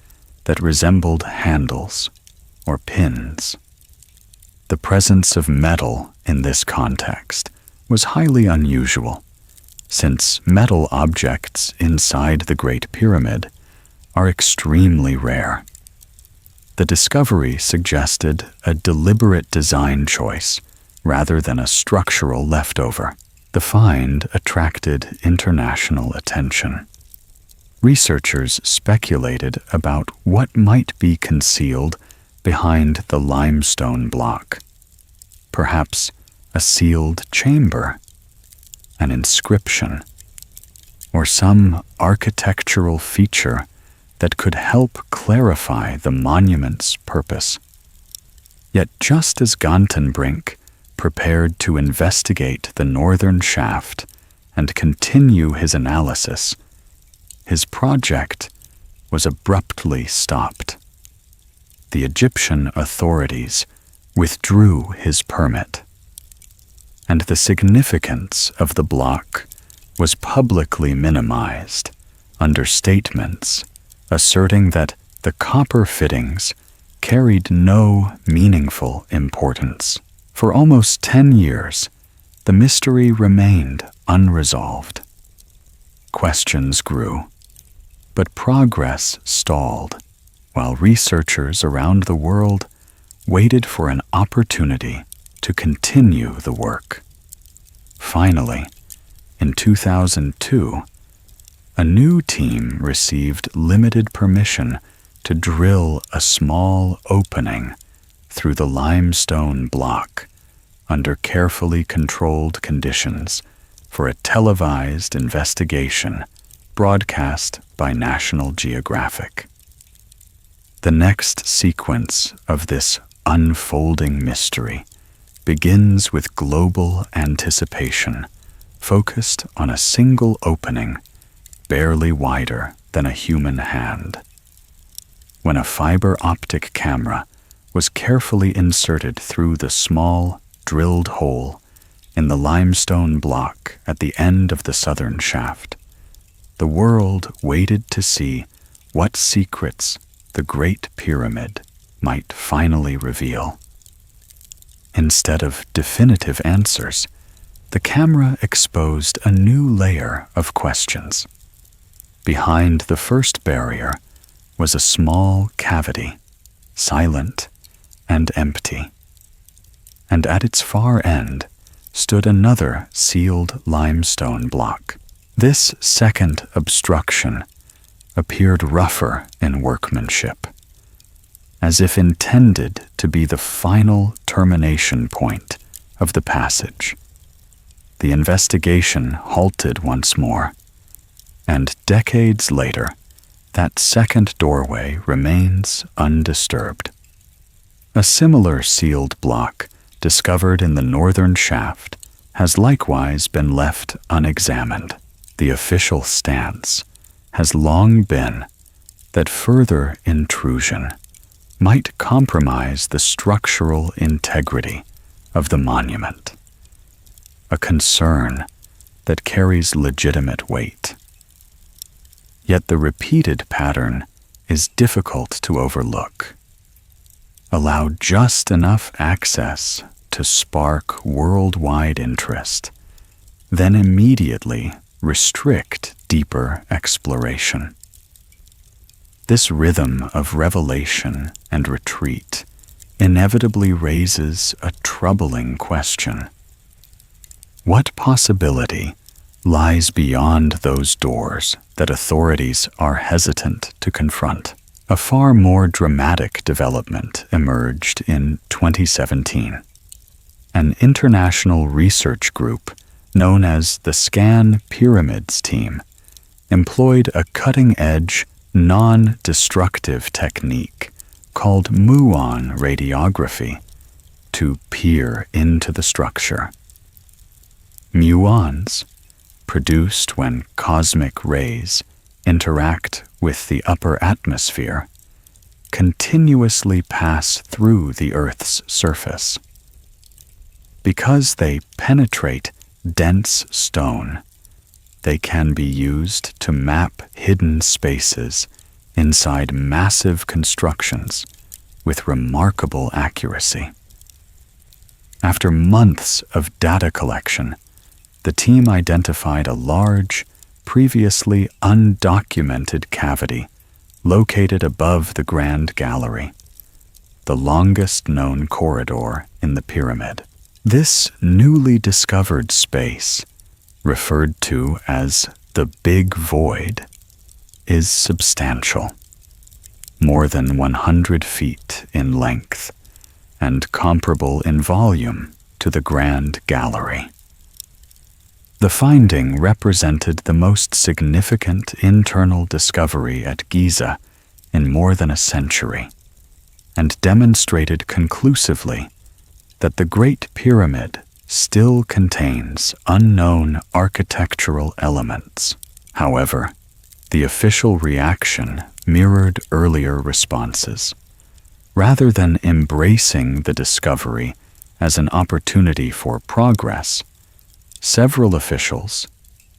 that resembled handles or pins. The presence of metal in this context was highly unusual, since metal objects inside the Great Pyramid are extremely rare. The discovery suggested a deliberate design choice rather than a structural leftover. The find attracted international attention. Researchers speculated about what might be concealed behind the limestone block. Perhaps a sealed chamber, an inscription, or some architectural feature that could help clarify the monument's purpose. Yet just as Gantenbrink prepared to investigate the northern shaft and continue his analysis, his project was abruptly stopped. The Egyptian authorities withdrew his permit, and the significance of the block was publicly minimized under statements asserting that the copper fittings carried no meaningful importance. For almost 10 years, the mystery remained unresolved. Questions grew, but progress stalled, while researchers around the world waited for an opportunity to continue the work. Finally, in 2002, a new team received limited permission to drill a small opening through the limestone block under carefully controlled conditions for a televised investigation broadcast by National Geographic. The next sequence of this unfolding mystery begins with global anticipation, focused on a single opening barely wider than a human hand. When a fiber optic camera was carefully inserted through the small, drilled hole in the limestone block at the end of the southern shaft, the world waited to see what secrets the Great Pyramid might finally reveal. Instead of definitive answers, the camera exposed a new layer of questions. Behind the first barrier was a small cavity, silent and empty. And at its far end stood another sealed limestone block. This second obstruction appeared rougher in workmanship, as if intended to be the final termination point of the passage. The investigation halted once more, and decades later, that second doorway remains undisturbed. A similar sealed block discovered in the northern shaft has likewise been left unexamined. The official stance has long been that further intrusion might compromise the structural integrity of the monument, a concern that carries legitimate weight. Yet the repeated pattern is difficult to overlook. Allow just enough access to spark worldwide interest, then immediately restrict deeper exploration. This rhythm of revelation and retreat inevitably raises a troubling question. What possibility lies beyond those doors that authorities are hesitant to confront? A far more dramatic development emerged in 2017. An international research group known as the Scan Pyramids team employed a cutting-edge, non-destructive technique called muon radiography to peer into the structure. Muons, produced when cosmic rays interact with the upper atmosphere, continuously pass through the Earth's surface. Because they penetrate dense stone, they can be used to map hidden spaces inside massive constructions with remarkable accuracy. After months of data collection, the team identified a large, previously undocumented cavity located above the Grand Gallery, the longest known corridor in the pyramid. This newly discovered space, referred to as the Big Void, is substantial, more than 100 feet in length, and comparable in volume to the Grand Gallery. The finding represented the most significant internal discovery at Giza in more than a century, and demonstrated conclusively that the Great Pyramid still contains unknown architectural elements. However, the official reaction mirrored earlier responses. Rather than embracing the discovery as an opportunity for progress, several officials,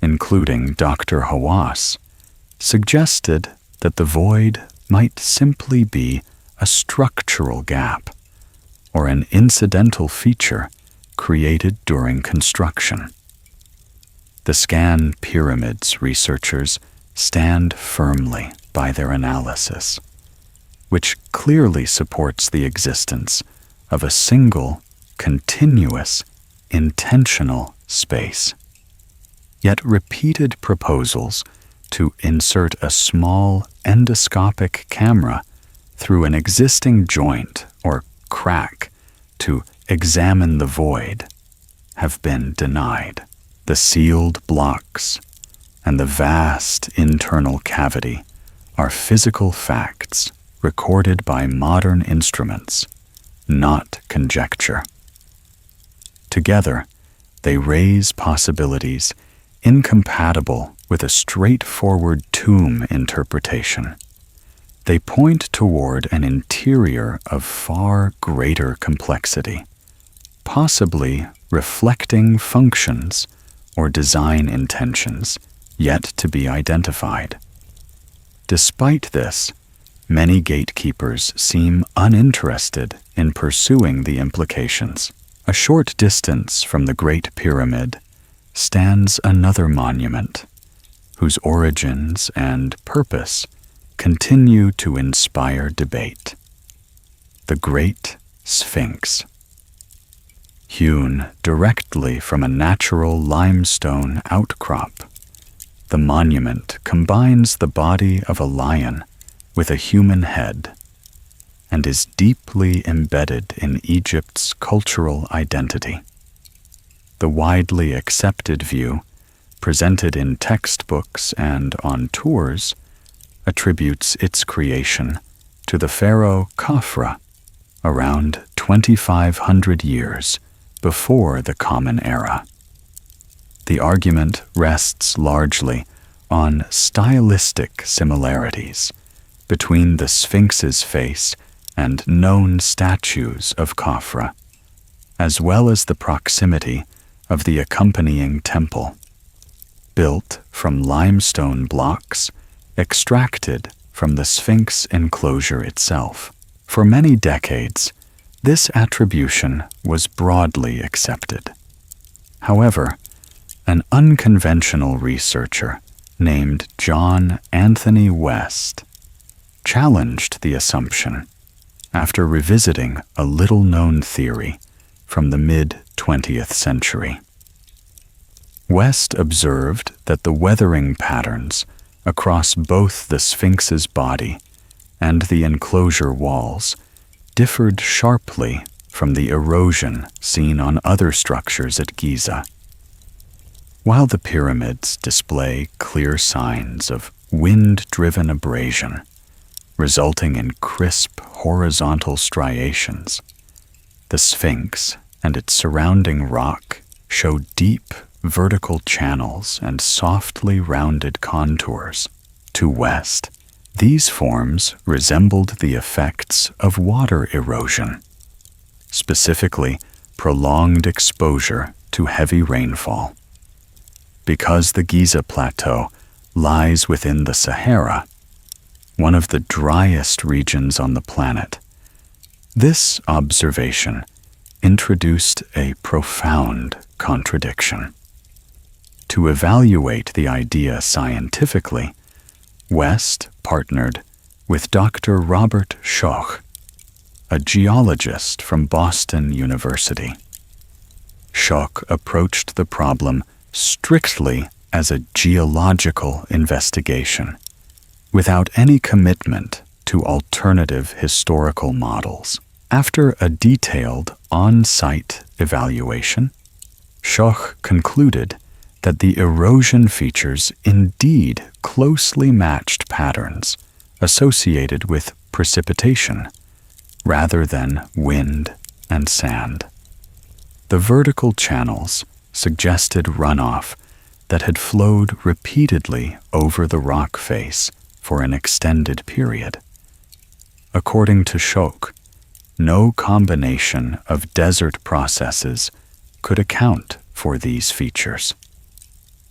including Dr. Hawass, suggested that the void might simply be a structural gap or an incidental feature created during construction. The Scan Pyramids researchers stand firmly by their analysis, which clearly supports the existence of a single, continuous, intentional space. Yet repeated proposals to insert a small endoscopic camera through an existing joint or crack to examine the void have been denied. The sealed blocks and the vast internal cavity are physical facts recorded by modern instruments, not conjecture. Together, they raise possibilities incompatible with a straightforward tomb interpretation. They point toward an interior of far greater complexity, possibly reflecting functions or design intentions yet to be identified. Despite this, many gatekeepers seem uninterested in pursuing the implications. A short distance from the Great Pyramid stands another monument, whose origins and purpose continue to inspire debate: the Great Sphinx. Hewn directly from a natural limestone outcrop, the monument combines the body of a lion with a human head and is deeply embedded in Egypt's cultural identity. The widely accepted view, presented in textbooks and on tours, attributes its creation to the pharaoh Khafra around 2,500 years before the Common Era. The argument rests largely on stylistic similarities between the Sphinx's face and known statues of Khafra, as well as the proximity of the accompanying temple, built from limestone blocks extracted from the Sphinx enclosure itself. For many decades, this attribution was broadly accepted. However, an unconventional researcher named John Anthony West challenged the assumption after revisiting a little-known theory from the mid-20th century. West observed that the weathering patterns across both the Sphinx's body and the enclosure walls differed sharply from the erosion seen on other structures at Giza. While the pyramids display clear signs of wind-driven abrasion, resulting in crisp horizontal striations, the Sphinx and its surrounding rock show deep vertical channels and softly rounded contours. To West, these forms resembled the effects of water erosion, specifically prolonged exposure to heavy rainfall. Because the Giza Plateau lies within the Sahara, one of the driest regions on the planet, this observation introduced a profound contradiction. To evaluate the idea scientifically, West partnered with Dr. Robert Schoch, a geologist from Boston University. Schoch approached the problem strictly as a geological investigation, without any commitment to alternative historical models. After a detailed on-site evaluation, Schoch concluded that the erosion features indeed closely matched patterns associated with precipitation, rather than wind and sand. The vertical channels suggested runoff that had flowed repeatedly over the rock face for an extended period. According to Schoch, no combination of desert processes could account for these features.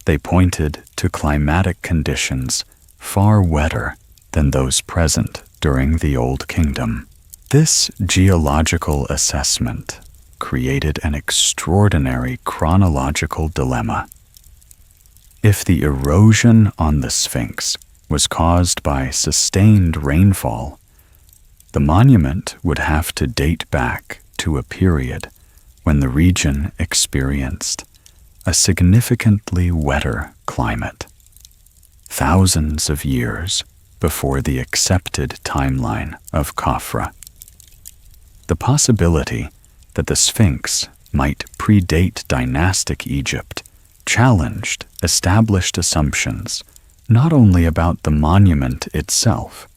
They pointed to climatic conditions far wetter than those present during the Old Kingdom. This geological assessment created an extraordinary chronological dilemma. If the erosion on the Sphinx was caused by sustained rainfall, the monument would have to date back to a period when the region experienced a significantly wetter climate, thousands of years before the accepted timeline of Khafra. The possibility that the Sphinx might predate dynastic Egypt challenged established assumptions not only about the monument itself,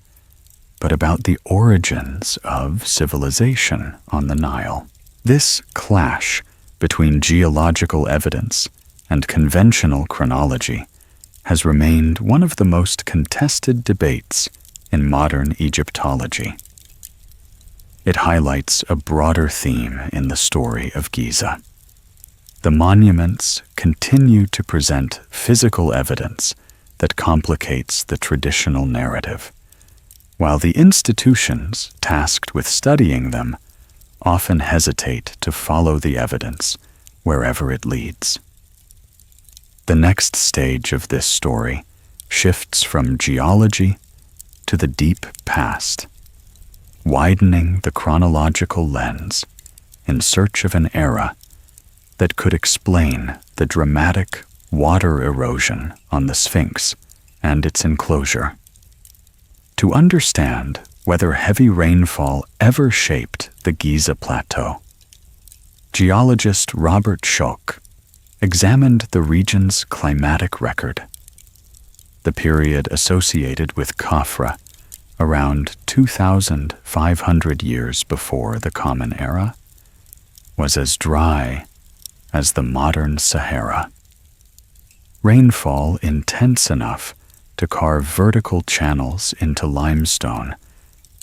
but about the origins of civilization on the Nile. This clash between geological evidence and conventional chronology has remained one of the most contested debates in modern Egyptology. It highlights a broader theme in the story of Giza. The monuments continue to present physical evidence that complicates the traditional narrative, while the institutions tasked with studying them often hesitate to follow the evidence wherever it leads. The next stage of this story shifts from geology to the deep past, widening the chronological lens in search of an era that could explain the dramatic water erosion on the Sphinx and its enclosure. To understand whether heavy rainfall ever shaped the Giza Plateau, geologist Robert Schoch examined the region's climatic record. The period associated with Khafra, around 2,500 years before the Common Era, was as dry as the modern Sahara. Rainfall intense enough to carve vertical channels into limestone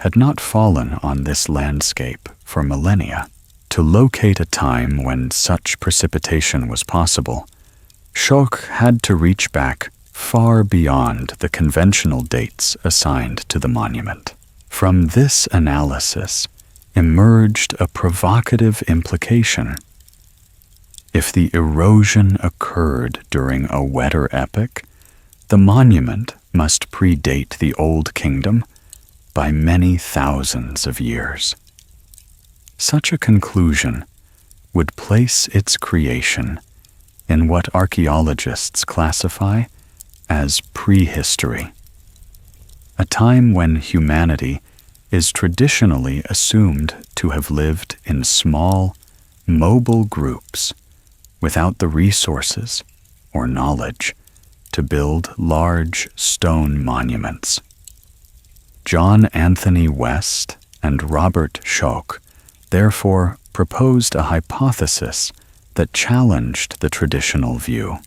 had not fallen on this landscape for millennia. To locate a time when such precipitation was possible, Schoch had to reach back far beyond the conventional dates assigned to the monument. From this analysis emerged a provocative implication. If the erosion occurred during a wetter epoch, the monument must predate the Old Kingdom by many thousands of years. Such a conclusion would place its creation in what archaeologists classify as prehistory, a time when humanity is traditionally assumed to have lived in small, mobile groups without the resources or knowledge to build large stone monuments. John Anthony West and Robert Schoch therefore proposed a hypothesis that challenged the traditional view.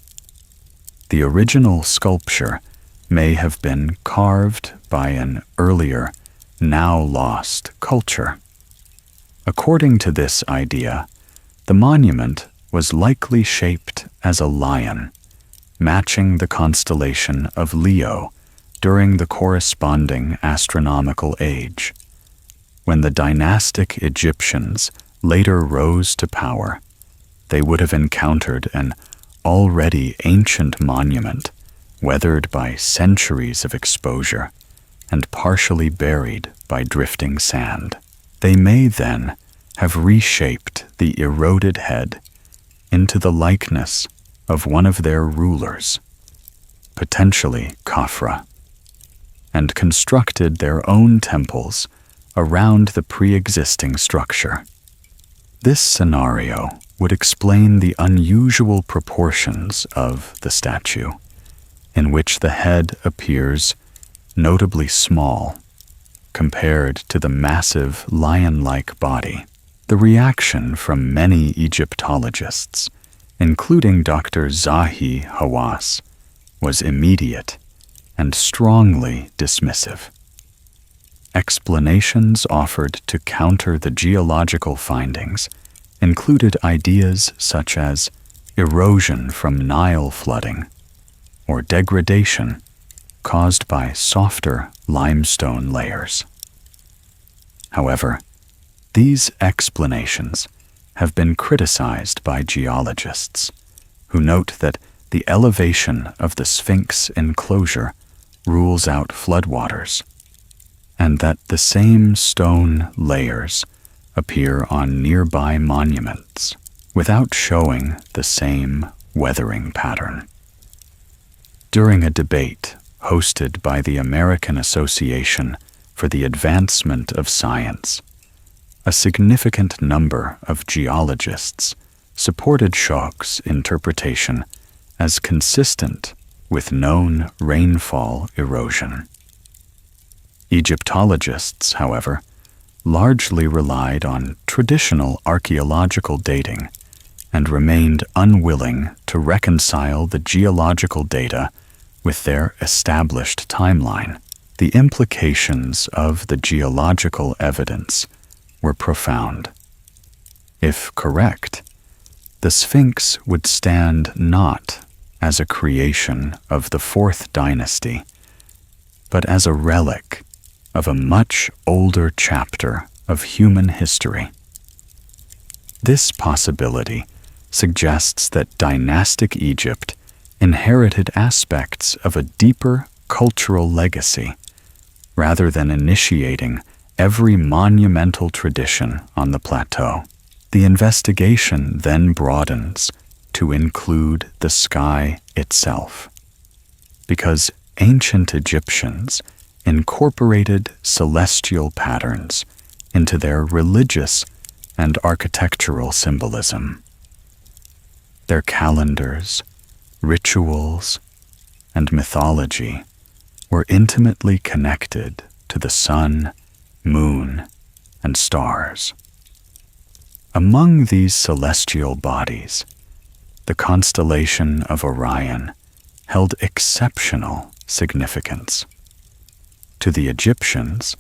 The original sculpture may have been carved by an earlier, now lost culture. According to this idea, the monument was likely shaped as a lion, matching the constellation of Leo during the corresponding astronomical age. When the dynastic Egyptians later rose to power, they would have encountered an already ancient monument weathered by centuries of exposure and partially buried by drifting sand. They may then have reshaped the eroded head into the likeness of one of their rulers, potentially Khafra, and constructed their own temples around the pre-existing structure. This scenario would explain the unusual proportions of the statue, in which the head appears notably small compared to the massive lion-like body. The reaction from many Egyptologists, including Dr. Zahi Hawass, was immediate and strongly dismissive. Explanations offered to counter the geological findings included ideas such as erosion from Nile flooding or degradation caused by softer limestone layers. However, these explanations have been criticized by geologists, who note that the elevation of the Sphinx enclosure rules out floodwaters, and that the same stone layers appear on nearby monuments without showing the same weathering pattern. During a debate hosted by the American Association for the Advancement of Science, a significant number of geologists supported Schoch's interpretation as consistent with known rainfall erosion. Egyptologists, however, largely relied on traditional archaeological dating and remained unwilling to reconcile the geological data with their established timeline. The implications of the geological evidence were profound. If correct, the Sphinx would stand not as a creation of the Fourth Dynasty, but as a relic of a much older chapter of human history. This possibility suggests that dynastic Egypt inherited aspects of a deeper cultural legacy, rather than initiating every monumental tradition on the plateau. The investigation then broadens to include the sky itself, because ancient Egyptians incorporated celestial patterns into their religious and architectural symbolism. Their calendars, rituals, and mythology were intimately connected to the sun, moon, and stars. Among these celestial bodies, the constellation of Orion held exceptional significance. To the Egyptians,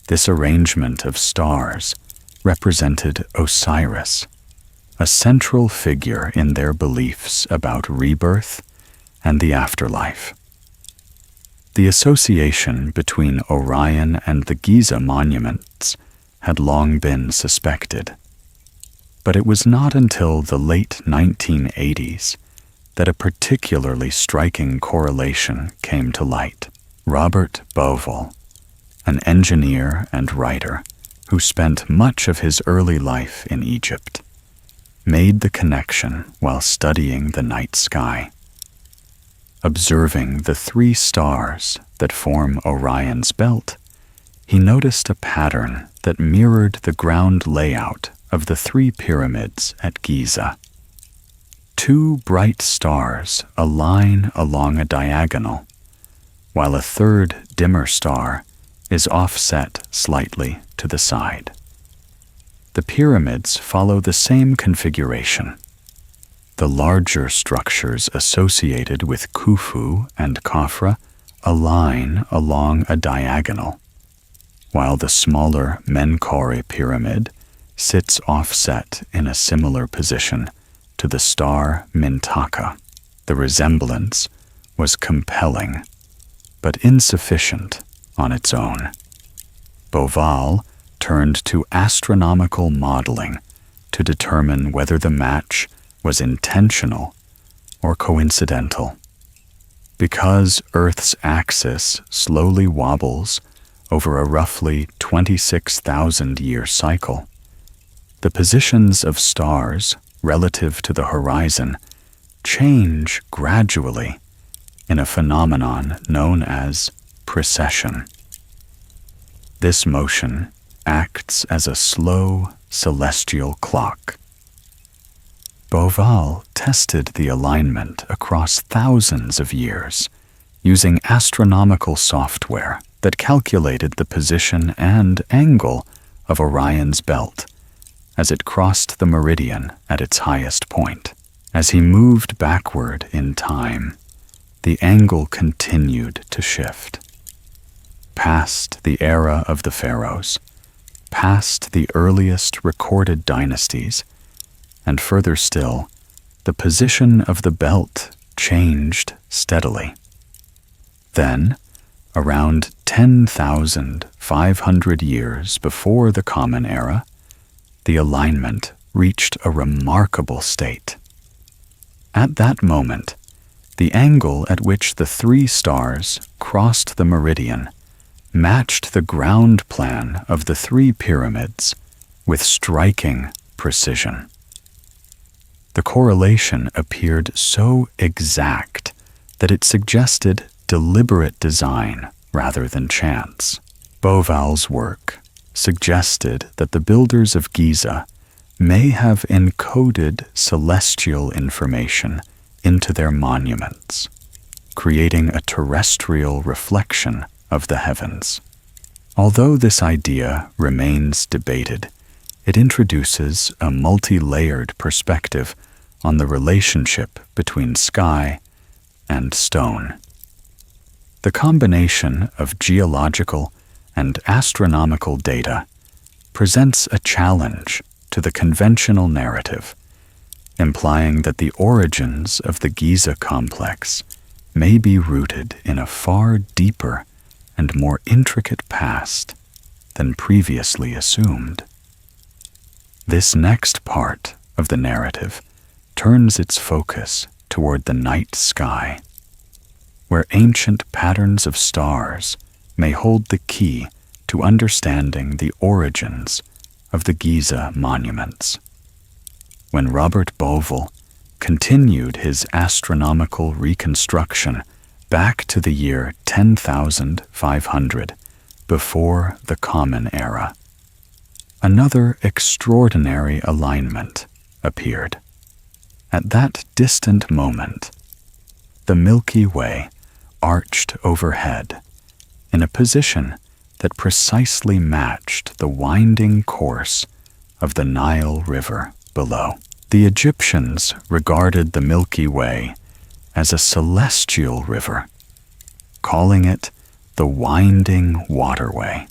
this arrangement of stars represented Osiris, a central figure in their beliefs about rebirth and the afterlife. The association between Orion and the Giza monuments had long been suspected, but it was not until the late 1980s that a particularly striking correlation came to light. Robert Bovell, an engineer and writer who spent much of his early life in Egypt, made the connection while studying the night sky. Observing the 3 stars that form Orion's belt, he noticed a pattern that mirrored the ground layout of the 3 pyramids at Giza. 2 bright stars align along a diagonal, while a 3rd dimmer star is offset slightly to the side. The pyramids follow the same configuration. The larger structures associated with Khufu and Khafra align along a diagonal, while the smaller Menkaure pyramid sits offset in a similar position to the star Mintaka. The resemblance was compelling, but insufficient on its own. Bovell turned to astronomical modeling to determine whether the match was intentional or coincidental. Because Earth's axis slowly wobbles over a roughly 26,000-year cycle. The positions of stars relative to the horizon change gradually in a phenomenon known as precession. This motion acts as a slow celestial clock. Bauval tested the alignment across thousands of years using astronomical software that calculated the position and angle of Orion's belt as it crossed the meridian at its highest point. As he moved backward in time, the angle continued to shift. Past the era of the pharaohs, past the earliest recorded dynasties, and further still, the position of the belt changed steadily. Then, around 10,500 years before the Common Era, the alignment reached a remarkable state. At that moment, the angle at which the three stars crossed the meridian matched the ground plan of the three pyramids with striking precision. The correlation appeared so exact that it suggested deliberate design rather than chance. Bauval's work suggested that the builders of Giza may have encoded celestial information into their monuments, creating a terrestrial reflection of the heavens. Although this idea remains debated, it introduces a multi-layered perspective on the relationship between sky and stone. The combination of geological and astronomical data presents a challenge to the conventional narrative, implying that the origins of the Giza complex may be rooted in a far deeper and more intricate past than previously assumed. This next part of the narrative turns its focus toward the night sky, where ancient patterns of stars may hold the key to understanding the origins of the Giza monuments. When Robert Bauval continued his astronomical reconstruction back to the year 10,500 before the Common Era, another extraordinary alignment appeared. At that distant moment, the Milky Way arched overhead in a position that precisely matched the winding course of the Nile River below. The Egyptians regarded the Milky Way as a celestial river, calling it the winding waterway.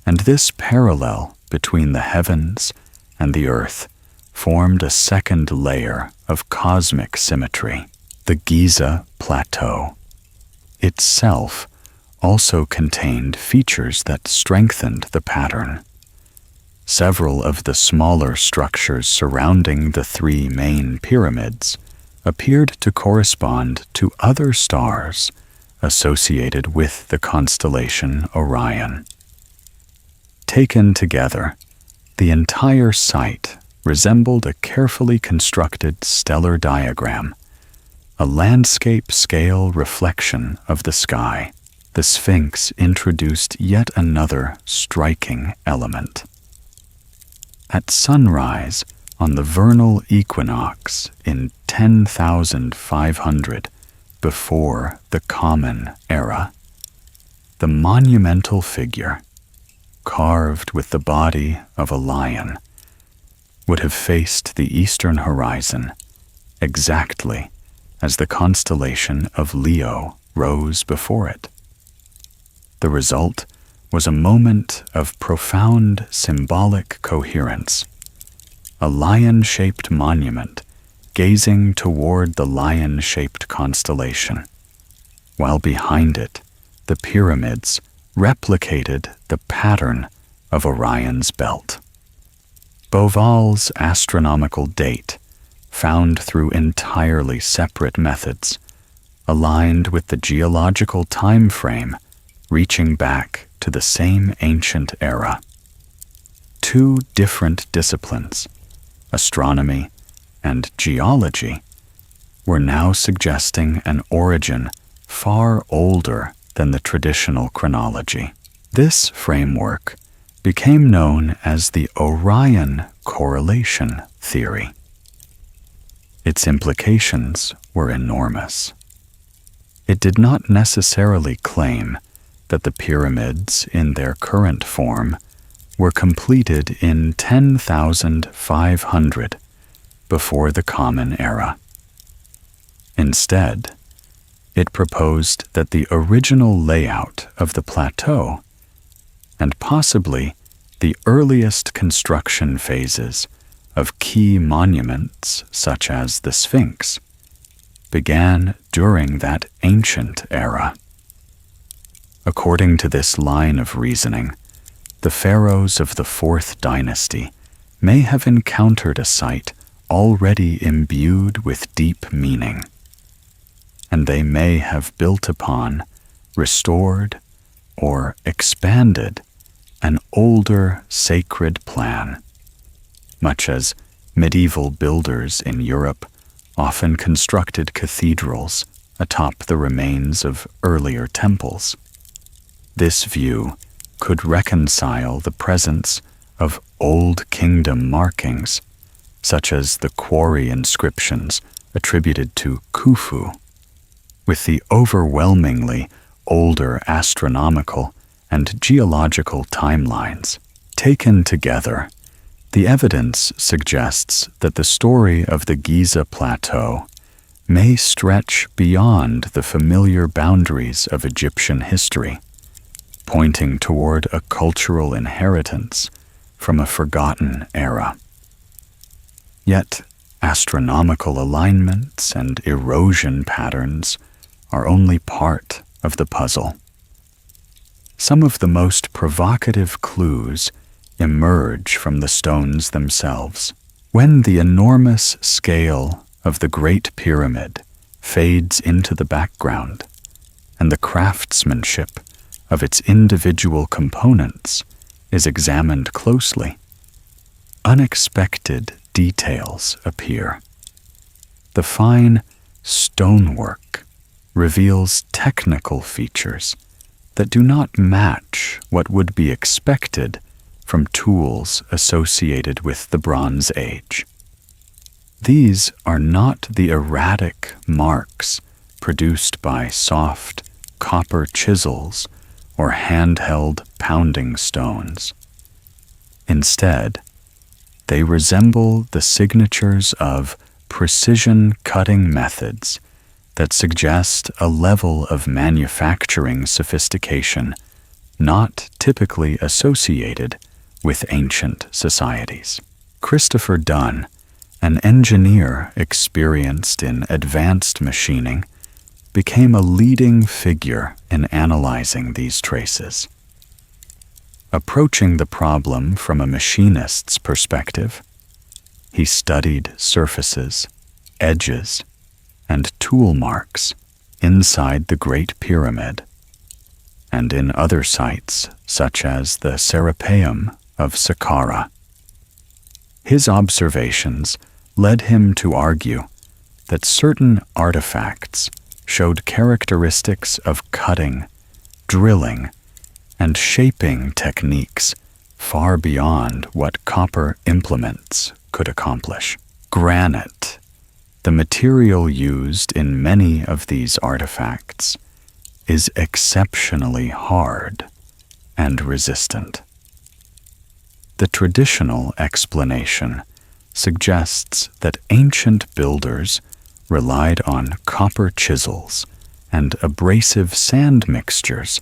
And this parallel between the heavens and the earth formed a second layer of cosmic symmetry. The Giza Plateau itself also contained features that strengthened the pattern. Several of the smaller structures surrounding the three main pyramids appeared to correspond to other stars associated with the constellation Orion. Taken together, the entire site resembled a carefully constructed stellar diagram, a landscape-scale reflection of the sky. The Sphinx introduced yet another striking element. At sunrise on the vernal equinox in 10,500 before the Common Era, the monumental figure, carved with the body of a lion, would have faced the eastern horizon exactly as the constellation of Leo rose before it. The result was a moment of profound symbolic coherence, a lion-shaped monument gazing toward the lion-shaped constellation, while behind it the pyramids replicated the pattern of Orion's belt. Bauval's astronomical date, found through entirely separate methods, aligned with the geological time frame reaching back to the same ancient era. Two different disciplines, astronomy and geology, were now suggesting an origin far older than the traditional chronology. This framework became known as the Orion correlation theory. Its implications were enormous. It did not necessarily claim that the pyramids in their current form were completed in 10,500 before the Common Era. Instead, it proposed that the original layout of the plateau, and possibly the earliest construction phases of key monuments such as the Sphinx, began during that ancient era. According to this line of reasoning, the pharaohs of the Fourth Dynasty may have encountered a site already imbued with deep meaning, and they may have built upon, restored, or expanded an older sacred plan, much as medieval builders in Europe often constructed cathedrals atop the remains of earlier temples. This view could reconcile the presence of Old Kingdom markings, such as the quarry inscriptions attributed to Khufu, with the overwhelmingly older astronomical and geological timelines. Taken together, the evidence suggests that the story of the Giza Plateau may stretch beyond the familiar boundaries of Egyptian history, pointing toward a cultural inheritance from a forgotten era. Yet, astronomical alignments and erosion patterns are only part of the puzzle. Some of the most provocative clues emerge from the stones themselves. When the enormous scale of the Great Pyramid fades into the background, and the craftsmanship of its individual components is examined closely, unexpected details appear. The fine stonework reveals technical features that do not match what would be expected from tools associated with the Bronze Age. These are not the erratic marks produced by soft copper chisels or handheld pounding stones. Instead, they resemble the signatures of precision cutting methods that suggest a level of manufacturing sophistication not typically associated with ancient societies. Christopher Dunn, an engineer experienced in advanced machining, became a leading figure in analyzing these traces. Approaching the problem from a machinist's perspective, he studied surfaces, edges, and tool marks inside the Great Pyramid, and in other sites such as the Serapeum of Saqqara. His observations led him to argue that certain artifacts showed characteristics of cutting, drilling, and shaping techniques far beyond what copper implements could accomplish. Granite, the material used in many of these artifacts, is exceptionally hard and resistant. The traditional explanation suggests that ancient builders relied on copper chisels and abrasive sand mixtures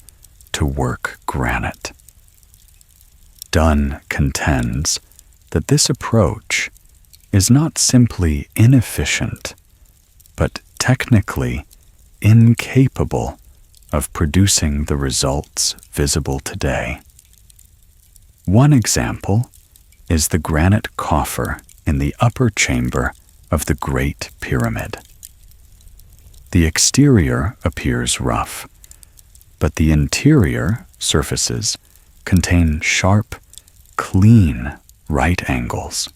to work granite. Dunn contends that this approach is not simply inefficient, but technically incapable of producing the results visible today. One example is the granite coffer in the upper chamber of the Great Pyramid. The exterior appears rough, but the interior surfaces contain sharp, clean right angles.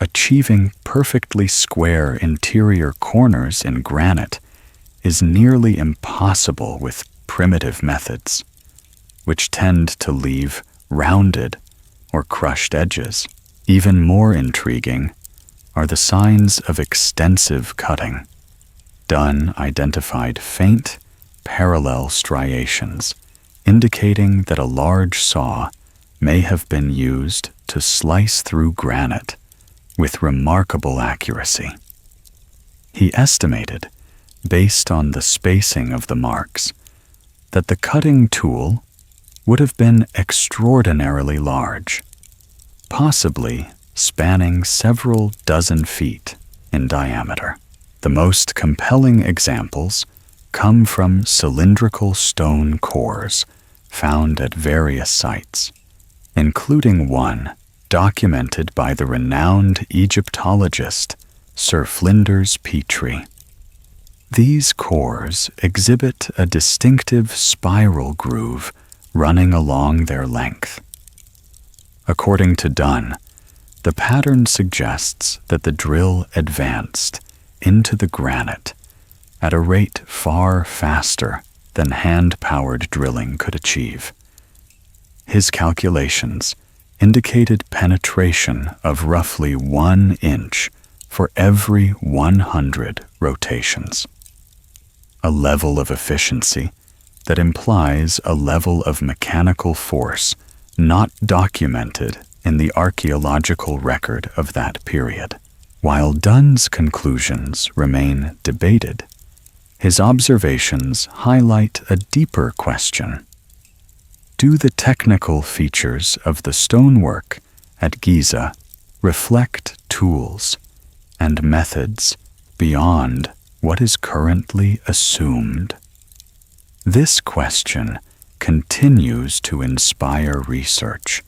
Achieving perfectly square interior corners in granite is nearly impossible with primitive methods, which tend to leave rounded or crushed edges. Even more intriguing are the signs of extensive cutting. Dunn identified faint, parallel striations, indicating that a large saw may have been used to slice through granite with remarkable accuracy. He estimated, based on the spacing of the marks, that the cutting tool would have been extraordinarily large, possibly spanning several dozen feet in diameter. The most compelling examples come from cylindrical stone cores found at various sites, including one documented by the renowned Egyptologist Sir Flinders Petrie. These cores exhibit a distinctive spiral groove running along their length. According to Dunn, the pattern suggests that the drill advanced into the granite at a rate far faster than hand-powered drilling could achieve. His calculations indicated penetration of roughly 1 inch for every 100 rotations, a level of efficiency that implies a level of mechanical force not documented in the archaeological record of that period. While Dunn's conclusions remain debated, his observations highlight a deeper question. Do the technical features of the stonework at Giza reflect tools and methods beyond what is currently assumed? This question continues to inspire research,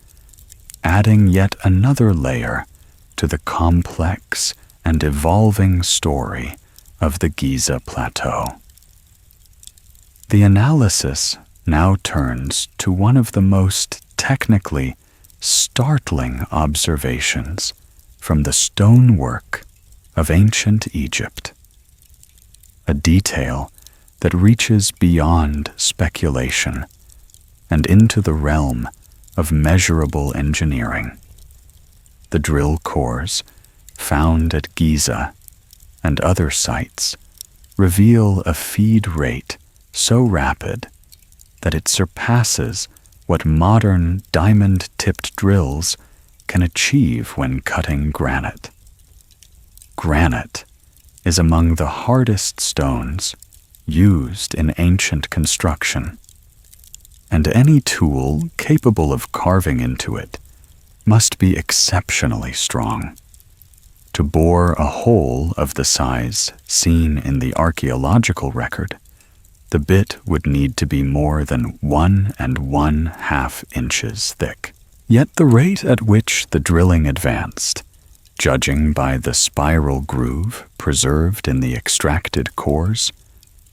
adding yet another layer to the complex and evolving story of the Giza Plateau. The analysis now turns to one of the most technically startling observations from the stonework of ancient Egypt, a detail that reaches beyond speculation and into the realm of measurable engineering. The drill cores found at Giza and other sites reveal a feed rate so rapid that it surpasses what modern diamond-tipped drills can achieve when cutting granite. Granite is among the hardest stones used in ancient construction, and any tool capable of carving into it must be exceptionally strong. To bore a hole of the size seen in the archaeological record, the bit would need to be more than 1 1/2 inches thick. Yet the rate at which the drilling advanced, judging by the spiral groove preserved in the extracted cores,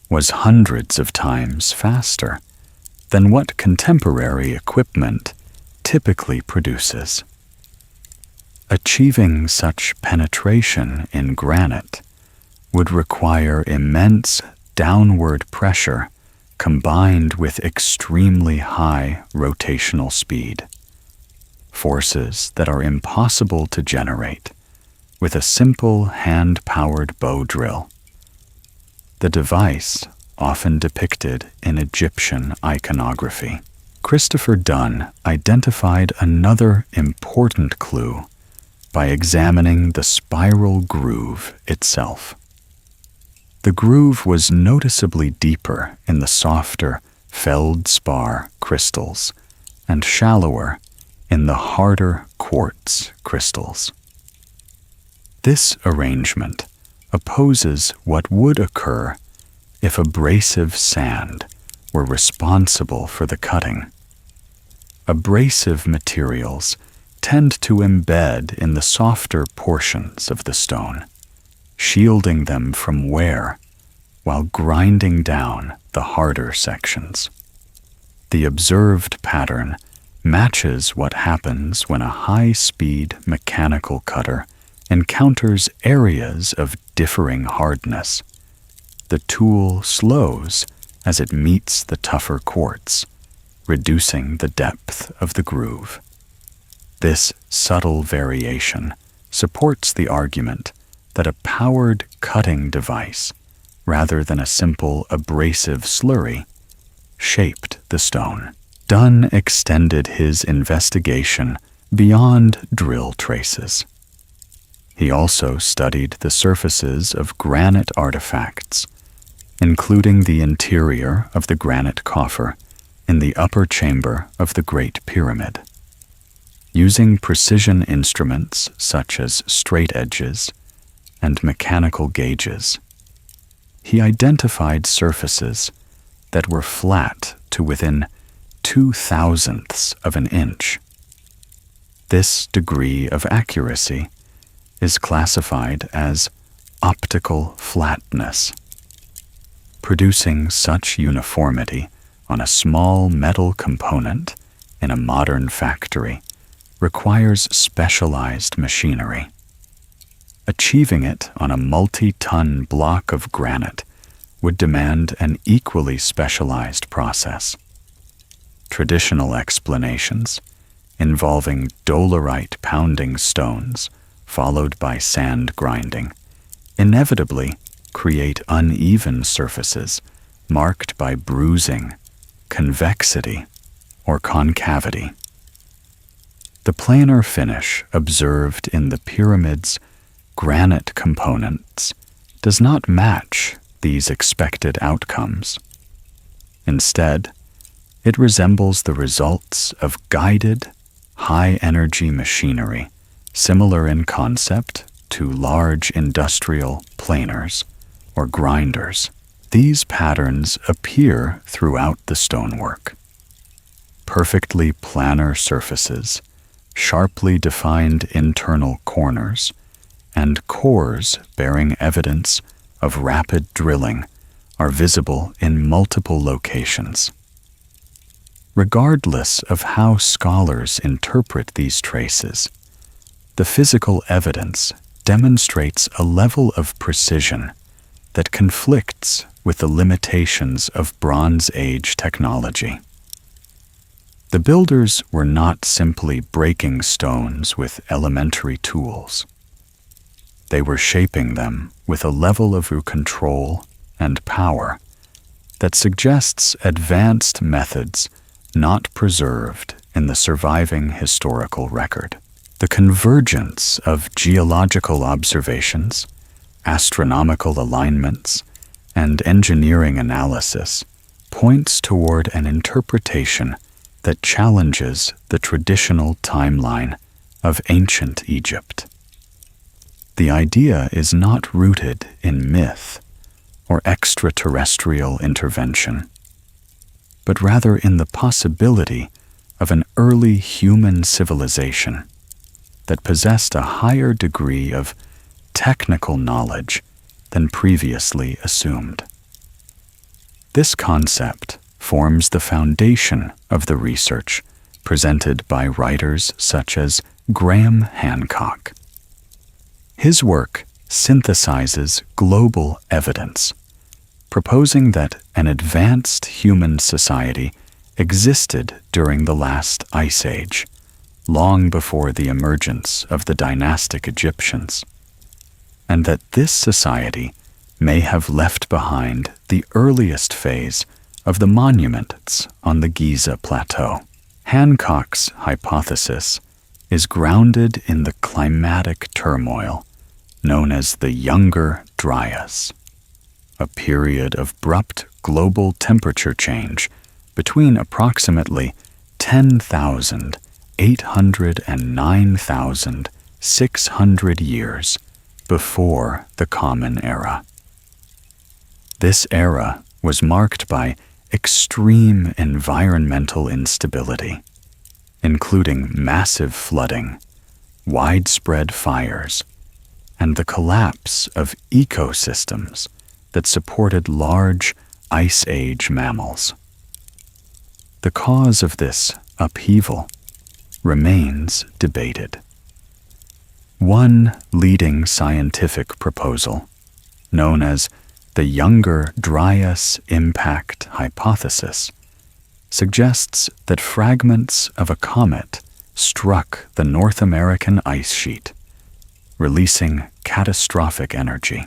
was hundreds of times faster than what contemporary equipment typically produces. Achieving such penetration in granite would require immense downward pressure combined with extremely high rotational speed, forces that are impossible to generate with a simple hand-powered bow drill. The device often depicted in Egyptian iconography. Christopher Dunn identified another important clue by examining the spiral groove itself. The groove was noticeably deeper in the softer feldspar crystals and shallower in the harder quartz crystals. This arrangement opposes what would occur if abrasive sand were responsible for the cutting. Abrasive materials tend to embed in the softer portions of the stone, shielding them from wear while grinding down the harder sections. The observed pattern matches what happens when a high-speed mechanical cutter encounters areas of differing hardness. The tool slows as it meets the tougher quartz, reducing the depth of the groove. This subtle variation supports the argument that a powered cutting device, rather than a simple abrasive slurry, shaped the stone. Dunn extended his investigation beyond drill traces. He also studied the surfaces of granite artifacts, including the interior of the granite coffer in the upper chamber of the Great Pyramid. Using precision instruments such as straight edges and mechanical gauges, he identified surfaces that were flat to within 0.002 of an inch. This degree of accuracy is classified as optical flatness. Producing such uniformity on a small metal component in a modern factory requires specialized machinery. Achieving it on a multi-ton block of granite would demand an equally specialized process. Traditional explanations, involving dolerite pounding stones followed by sand grinding, inevitably create uneven surfaces marked by bruising, convexity, or concavity. The planar finish observed in the pyramid's granite components does not match these expected outcomes. Instead, it resembles the results of guided, high-energy machinery, similar in concept to large industrial planers or grinders. These patterns appear throughout the stonework. Perfectly planar surfaces, sharply defined internal corners, and cores bearing evidence of rapid drilling are visible in multiple locations. Regardless of how scholars interpret these traces, the physical evidence demonstrates a level of precision that conflicts with the limitations of Bronze Age technology. The builders were not simply breaking stones with elementary tools. They were shaping them with a level of control and power that suggests advanced methods not preserved in the surviving historical record. The convergence of geological observations, astronomical alignments, and engineering analysis points toward an interpretation that challenges the traditional timeline of ancient Egypt. The idea is not rooted in myth or extraterrestrial intervention, but rather in the possibility of an early human civilization that possessed a higher degree of technical knowledge than previously assumed. This concept forms the foundation of the research presented by writers such as Graham Hancock. His work synthesizes global evidence, proposing that an advanced human society existed during the last ice age, long before the emergence of the dynastic Egyptians, and that this society may have left behind the earliest phase of the monuments on the Giza plateau. Hancock's hypothesis is grounded in the climatic turmoil known as the Younger Dryas, a period of abrupt global temperature change between approximately 10,800 and 9,600 years before the Common Era. This era was marked by extreme environmental instability, including massive flooding, widespread fires, and the collapse of ecosystems that supported large Ice Age mammals. the cause of this upheaval remains debated. One leading scientific proposal, known as the Younger Dryas Impact Hypothesis, suggests that fragments of a comet struck the North American ice sheet, releasing catastrophic energy.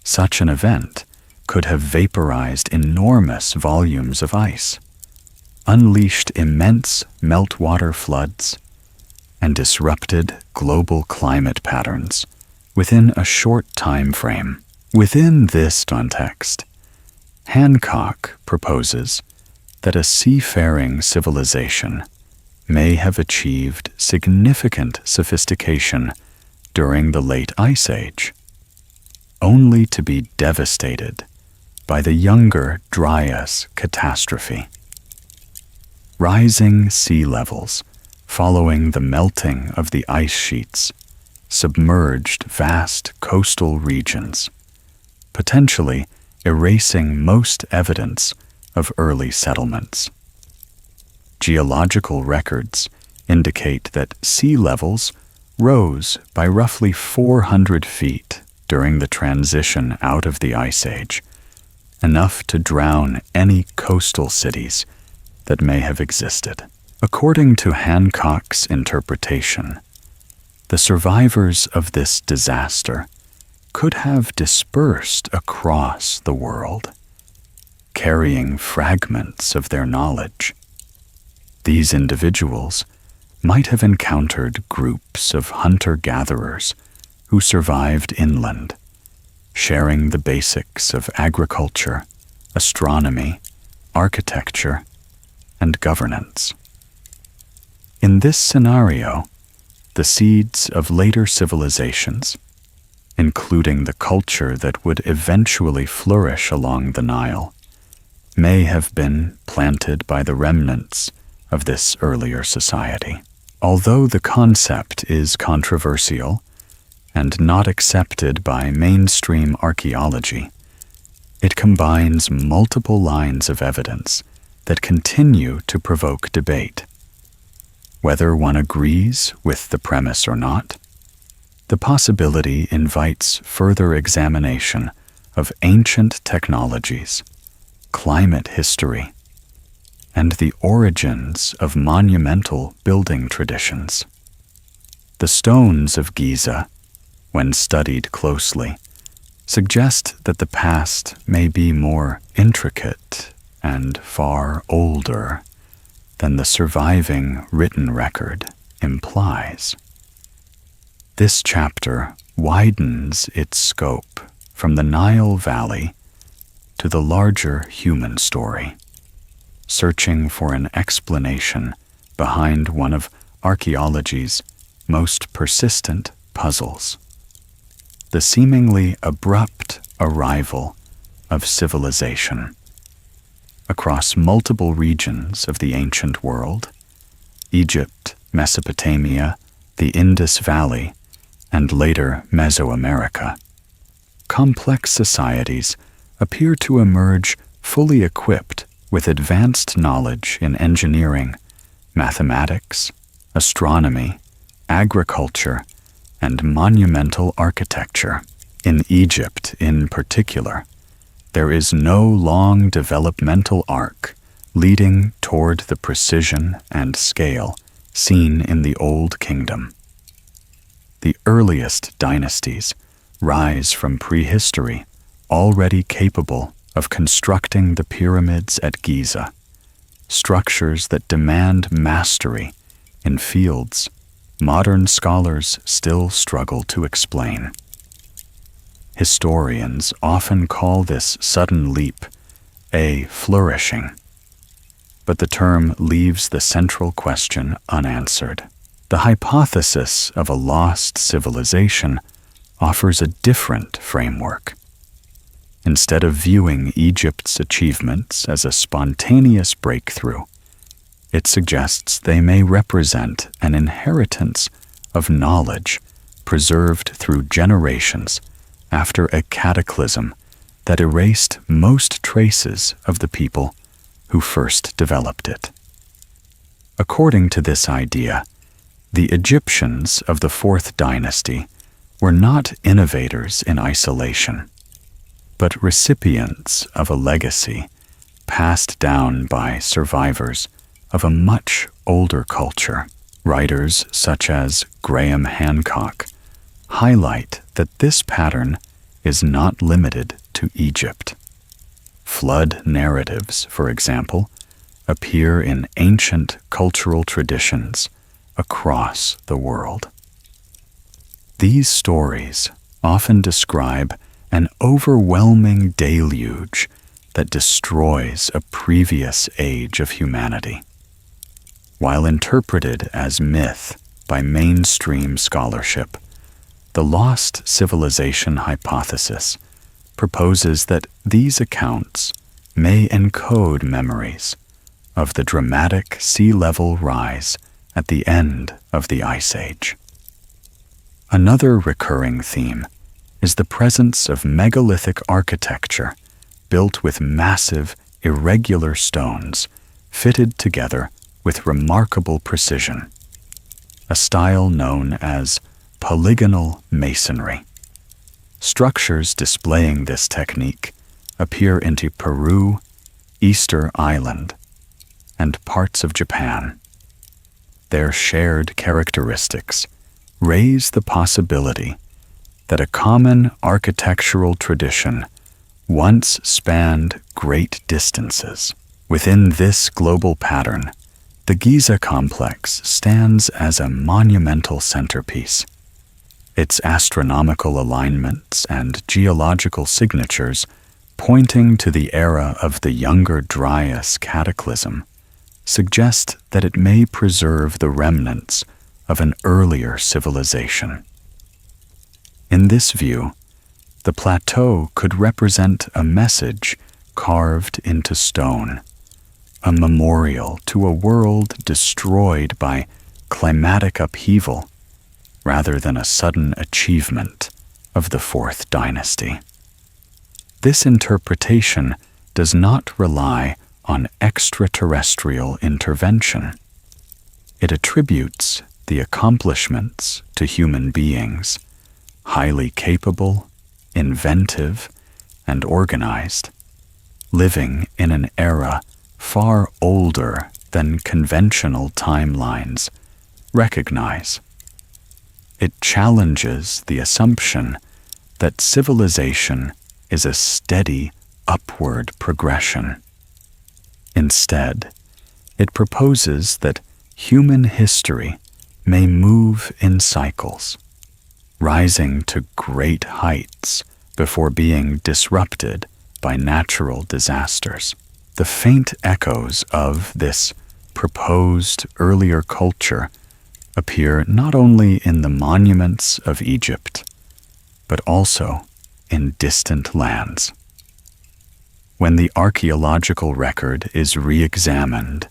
Such an event could have vaporized enormous volumes of ice, unleashed immense meltwater floods, and disrupted global climate patterns within a short time frame. Within this context, Hancock proposes that a seafaring civilization may have achieved significant sophistication during the late Ice Age, only to be devastated by the Younger Dryas catastrophe. Rising sea levels following the melting of the ice sheets submerged vast coastal regions, potentially erasing most evidence of early settlements. Geological records indicate that sea levels rose by roughly 400 feet during the transition out of the Ice Age, enough to drown any coastal cities that may have existed. According to Hancock's interpretation, the survivors of this disaster could have dispersed across the world, carrying fragments of their knowledge. These individuals might have encountered groups of hunter-gatherers who survived inland, sharing the basics of agriculture, astronomy, architecture, and governance. In this scenario, the seeds of later civilizations, including the culture that would eventually flourish along the Nile, may have been planted by the remnants of this earlier society. Although the concept is controversial and not accepted by mainstream archaeology, it combines multiple lines of evidence that continue to provoke debate. Whether one agrees with the premise or not, the possibility invites further examination of ancient technologies, climate history, and the origins of monumental building traditions. The stones of Giza, when studied closely, suggest that the past may be more intricate and far older than the surviving written record implies. This chapter widens its scope from the Nile Valley to the larger human story, searching for an explanation behind one of archaeology's most persistent puzzles: the seemingly abrupt arrival of civilization. Across multiple regions of the ancient world, Egypt, Mesopotamia, the Indus Valley, and later Mesoamerica, complex societies appear to emerge fully equipped with advanced knowledge in engineering, mathematics, astronomy, agriculture, and monumental architecture. In Egypt, in particular, there is no long developmental arc leading toward the precision and scale seen in the Old Kingdom. The earliest dynasties rise from prehistory, already capable of constructing the pyramids at Giza, structures that demand mastery in fields modern scholars still struggle to explain. Historians often call this sudden leap a flourishing, but the term leaves the central question unanswered. The hypothesis of a lost civilization offers a different framework. Instead of viewing Egypt's achievements as a spontaneous breakthrough, it suggests they may represent an inheritance of knowledge preserved through generations after a cataclysm that erased most traces of the people who first developed it. According to this idea, the Egyptians of the Fourth Dynasty were not innovators in isolation, but recipients of a legacy passed down by survivors of a much older culture. Writers such as Graham Hancock highlight that this pattern is not limited to Egypt. Flood narratives, for example, appear in ancient cultural traditions across the world. These stories often describe an overwhelming deluge that destroys a previous age of humanity. While interpreted as myth by mainstream scholarship, the lost civilization hypothesis proposes that these accounts may encode memories of the dramatic sea level rise at the end of the Ice Age. Another recurring theme is the presence of megalithic architecture built with massive, irregular stones fitted together with remarkable precision, a style known as polygonal masonry. Structures displaying this technique appear in Peru, Easter Island, and parts of Japan. Their shared characteristics raise the possibility that a common architectural tradition once spanned great distances. Within this global pattern, the Giza complex stands as a monumental centerpiece. Its astronomical alignments and geological signatures, pointing to the era of the Younger Dryas cataclysm, suggest that it may preserve the remnants of an earlier civilization. In this view, the plateau could represent a message carved into stone, a memorial to a world destroyed by climatic upheaval rather than a sudden achievement of the Fourth Dynasty. This interpretation does not rely on extraterrestrial intervention. It attributes the accomplishments to human beings, highly capable, inventive, and organized, living in an era far older than conventional timelines recognize. It challenges the assumption that civilization is a steady upward progression. Instead, it proposes that human history may move in cycles, rising to great heights before being disrupted by natural disasters. The faint echoes of this proposed earlier culture appear not only in the monuments of Egypt, but also in distant lands. When the archaeological record is re-examined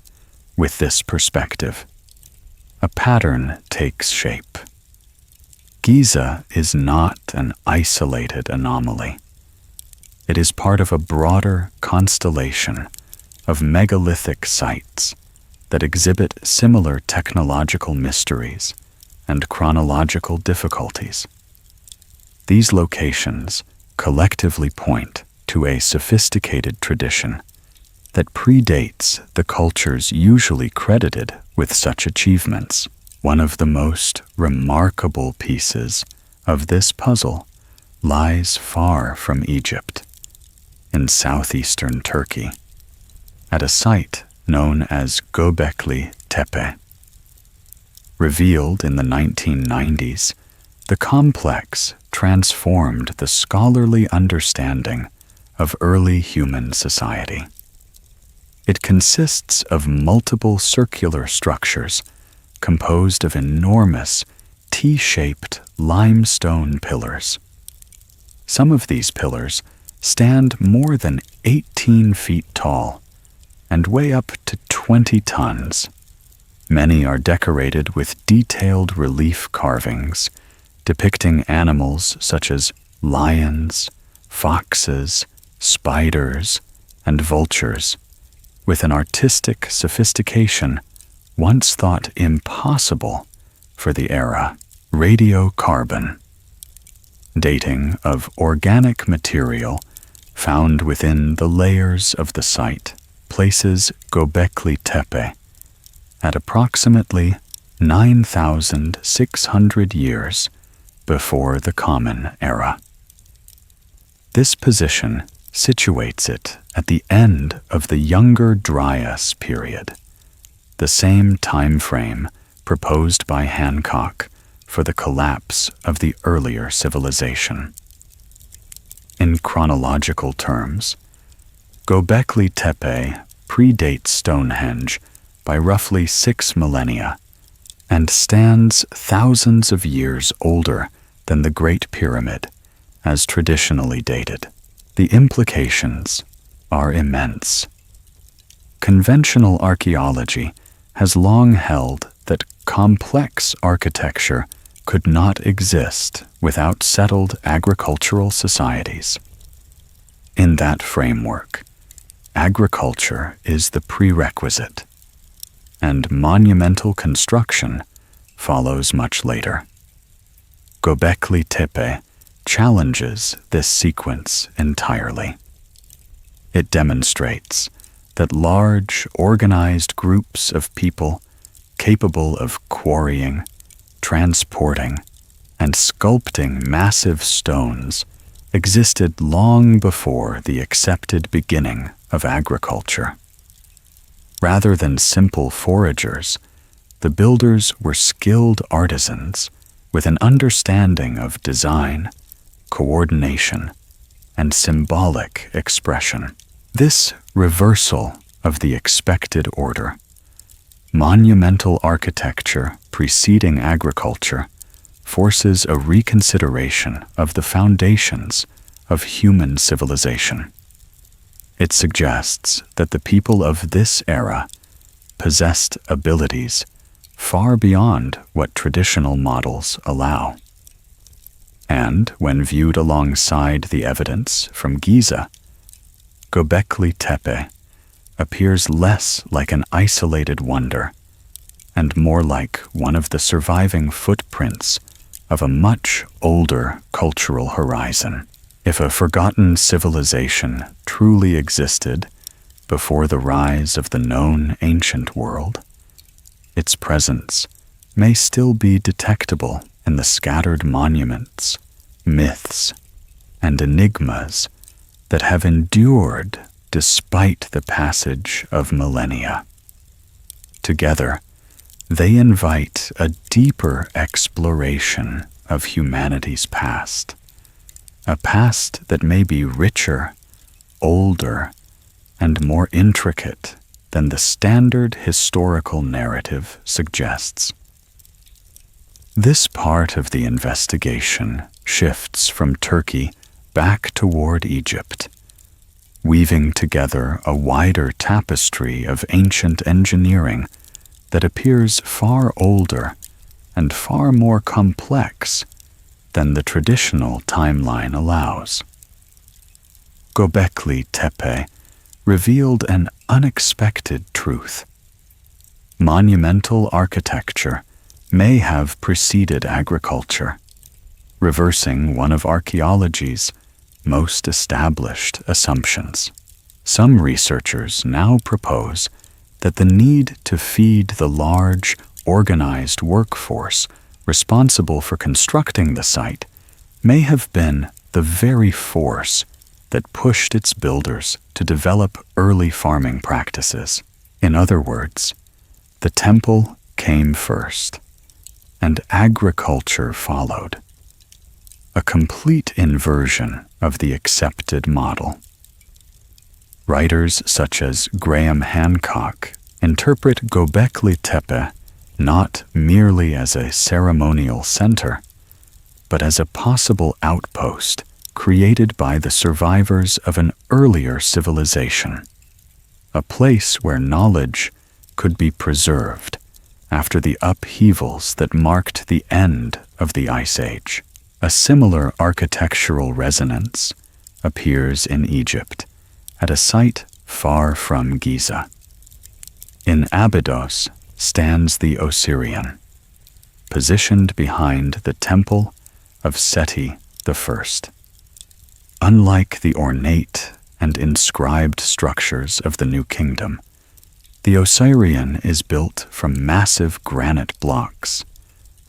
with this perspective, a pattern takes shape. Giza is not an isolated anomaly. It is part of a broader constellation of megalithic sites that exhibit similar technological mysteries and chronological difficulties. These locations collectively point to a sophisticated tradition that predates the cultures usually credited with such achievements. One of the most remarkable pieces of this puzzle lies far from Egypt, in southeastern Turkey, at a site known as Göbekli Tepe. Revealed in the 1990s, the complex transformed the scholarly understanding of early human society. It consists of multiple circular structures composed of enormous T-shaped limestone pillars. Some of these pillars stand more than 18 feet tall and weigh up to 20 tons. Many are decorated with detailed relief carvings depicting animals such as lions, foxes, spiders, and vultures, with an artistic sophistication once thought impossible for the era. Radiocarbon. Dating of organic material found within the layers of the site places Göbekli Tepe at approximately 9,600 years before the Common Era. This position situates it at the end of the Younger Dryas period, the same time frame proposed by Hancock for the collapse of the earlier civilization. In chronological terms, Göbekli Tepe predates Stonehenge by roughly 6 millennia and stands thousands of years older than the Great Pyramid as traditionally dated. The implications are immense. Conventional archaeology has long held that complex architecture could not exist without settled agricultural societies. In that framework, agriculture is the prerequisite, and monumental construction follows much later. Göbekli Tepe challenges this sequence entirely. It demonstrates that large, organized groups of people capable of quarrying, transporting, and sculpting massive stones existed long before the accepted beginning of agriculture. Rather than simple foragers, the builders were skilled artisans with an understanding of design, coordination, and symbolic expression. This reversal of the expected order, monumental architecture preceding agriculture, forces a reconsideration of the foundations of human civilization. It suggests that the people of this era possessed abilities far beyond what traditional models allow. And when viewed alongside the evidence from Giza, Göbekli Tepe appears less like an isolated wonder and more like one of the surviving footprints of a much older cultural horizon. If a forgotten civilization truly existed before the rise of the known ancient world, its presence may still be detectable in the scattered monuments, myths, and enigmas that have endured despite the passage of millennia. Together, they invite a deeper exploration of humanity's past, a past that may be richer, older, and more intricate than the standard historical narrative suggests. This part of the investigation shifts from Turkey back toward Egypt, weaving together a wider tapestry of ancient engineering that appears far older and far more complex than the traditional timeline allows. Göbekli Tepe revealed an unexpected truth. Monumental architecture may have preceded agriculture, reversing one of archaeology's most established assumptions. Some researchers now propose that the need to feed the large, organized workforce responsible for constructing the site may have been the very force that pushed its builders to develop early farming practices. In other words, the temple came first, and agriculture followed. A complete inversion of the accepted model. Writers such as Graham Hancock interpret Göbekli Tepe not merely as a ceremonial center, but as a possible outpost created by the survivors of an earlier civilization, a place where knowledge could be preserved after the upheavals that marked the end of the Ice Age. A similar architectural resonance appears in Egypt, at a site far from Giza. In Abydos stands the Osirian, positioned behind the temple of Seti I. Unlike the ornate and inscribed structures of the New Kingdom, the Osirian is built from massive granite blocks,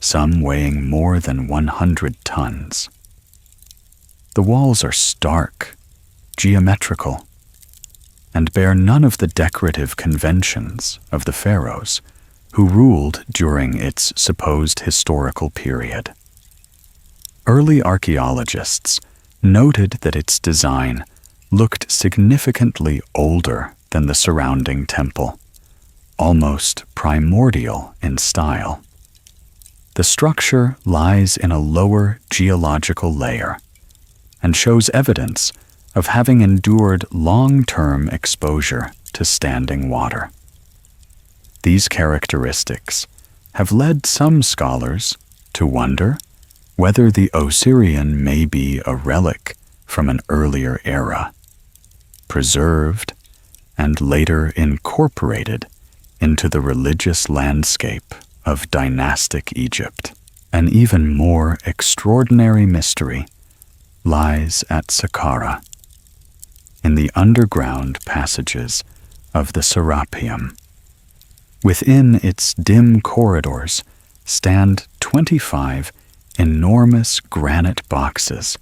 some weighing more than 100 tons. The walls are stark, geometrical, and bear none of the decorative conventions of the pharaohs who ruled during its supposed historical period. Early archaeologists noted that its design looked significantly older than the surrounding temple, almost primordial in style. The structure lies in a lower geological layer and shows evidence of having endured long-term exposure to standing water. These characteristics have led some scholars to wonder whether the Osirian may be a relic from an earlier era, preserved and later incorporated into the religious landscape of dynastic Egypt. An even more extraordinary mystery lies at Saqqara, in the underground passages of the Serapeum. Within its dim corridors stand 25 enormous granite boxes,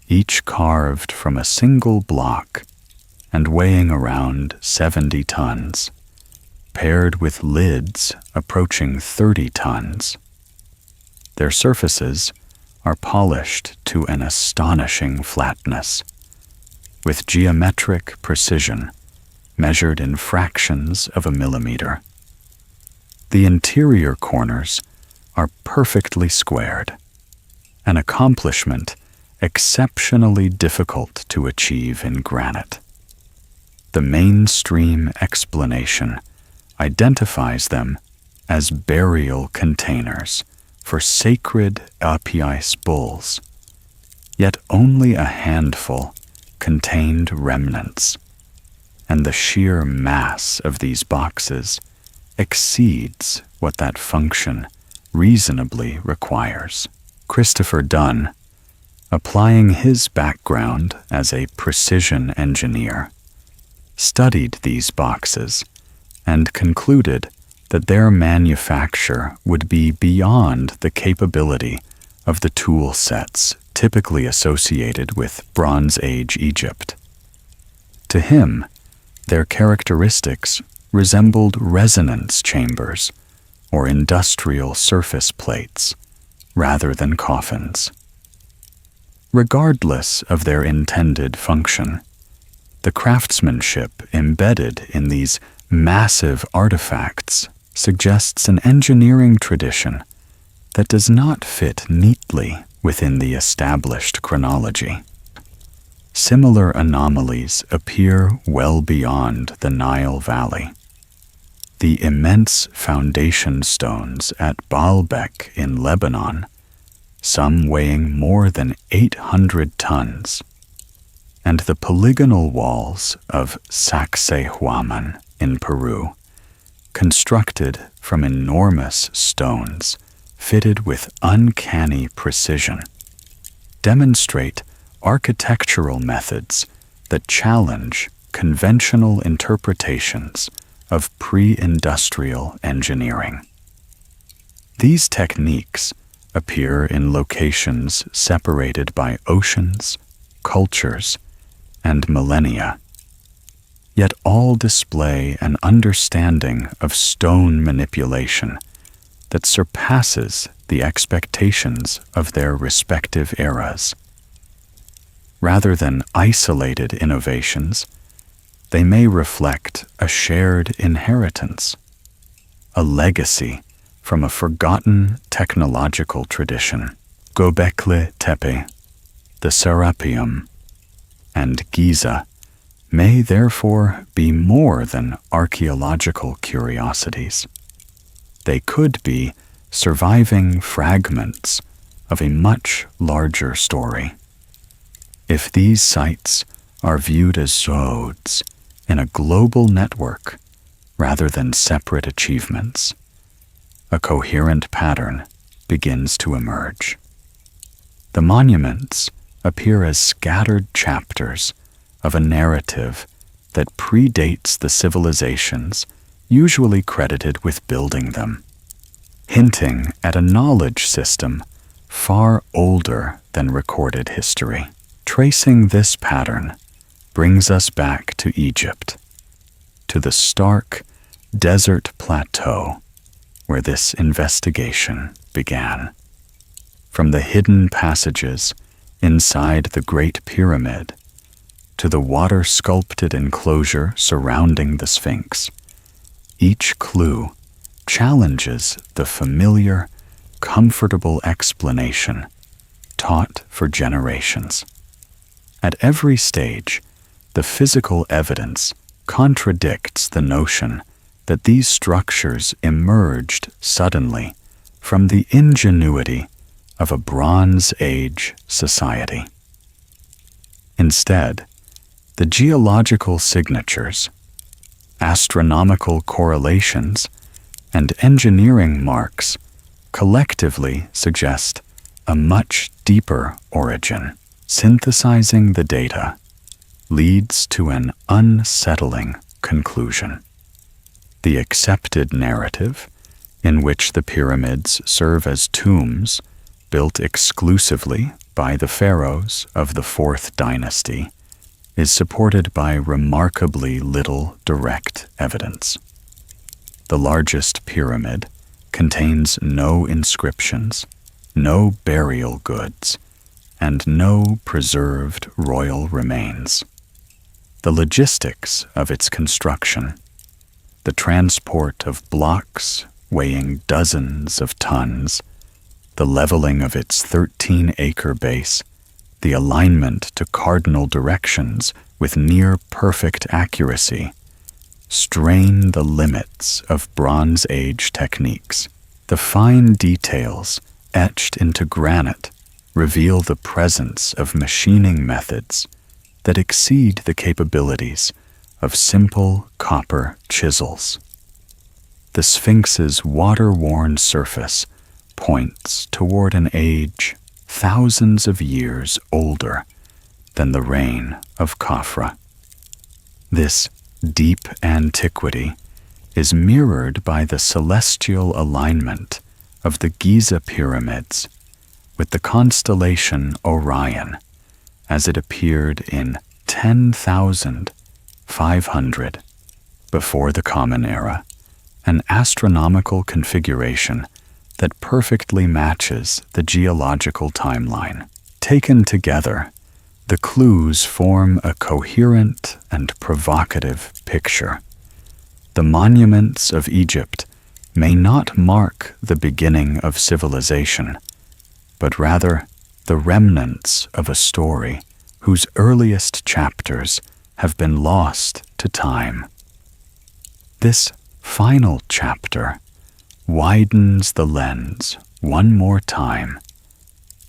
each carved from a single block and weighing around 70 tons, paired with lids approaching 30 tons. Their surfaces are polished to an astonishing flatness, with geometric precision measured in fractions of a millimeter. The interior corners are perfectly squared, an accomplishment exceptionally difficult to achieve in granite. The mainstream explanation identifies them as burial containers for sacred Apis bulls, yet only a handful contained remnants, and the sheer mass of these boxes exceeds what that function reasonably requires. Christopher Dunn, applying his background as a precision engineer, studied these boxes and concluded that their manufacture would be beyond the capability of the tool sets typically associated with Bronze Age Egypt. To him, their characteristics resembled resonance chambers or industrial surface plates rather than coffins. Regardless of their intended function, the craftsmanship embedded in these massive artifacts suggests an engineering tradition that does not fit neatly within the established chronology. Similar anomalies appear well beyond the Nile Valley. The immense foundation stones at Baalbek in Lebanon, some weighing more than 800 tons, and the polygonal walls of Sacsayhuaman in Peru, constructed from enormous stones fitted with uncanny precision, demonstrate architectural methods that challenge conventional interpretations of pre-industrial engineering. These techniques appear in locations separated by oceans, cultures, and millennia, yet all display an understanding of stone manipulation that surpasses the expectations of their respective eras. Rather than isolated innovations, they may reflect a shared inheritance, a legacy from a forgotten technological tradition. Göbekli Tepe, the Serapeum, and Giza may therefore be more than archaeological curiosities. They could be surviving fragments of a much larger story. If these sites are viewed as zodes in a global network rather than separate achievements, a coherent pattern begins to emerge. The monuments appear as scattered chapters of a narrative that predates the civilizations usually credited with building them, hinting at a knowledge system far older than recorded history. Tracing this pattern brings us back to Egypt, to the stark desert plateau where this investigation began. From the hidden passages inside the Great Pyramid to the water-sculpted enclosure surrounding the Sphinx, each clue challenges the familiar, comfortable explanation taught for generations. At every stage, the physical evidence contradicts the notion that these structures emerged suddenly from the ingenuity of a Bronze Age society. Instead, the geological signatures, astronomical correlations, and engineering marks collectively suggest a much deeper origin. Synthesizing the data leads to an unsettling conclusion. The accepted narrative, in which the pyramids serve as tombs built exclusively by the pharaohs of the Fourth Dynasty, is supported by remarkably little direct evidence. The largest pyramid contains no inscriptions, no burial goods, and no preserved royal remains. The logistics of its construction, the transport of blocks weighing dozens of tons, the leveling of its 13-acre base, the alignment to cardinal directions with near-perfect accuracy, strain the limits of Bronze Age techniques. The fine details etched into granite reveal the presence of machining methods that exceed the capabilities of simple copper chisels. The Sphinx's water-worn surface points toward an age thousands of years older than the reign of Khafra. This deep antiquity is mirrored by the celestial alignment of the Giza pyramids with the constellation Orion as it appeared in 10,500 before the Common Era, an astronomical configuration that perfectly matches the geological timeline. Taken together, the clues form a coherent and provocative picture. The monuments of Egypt may not mark the beginning of civilization, but rather the remnants of a story whose earliest chapters have been lost to time. This final chapter widens the lens one more time,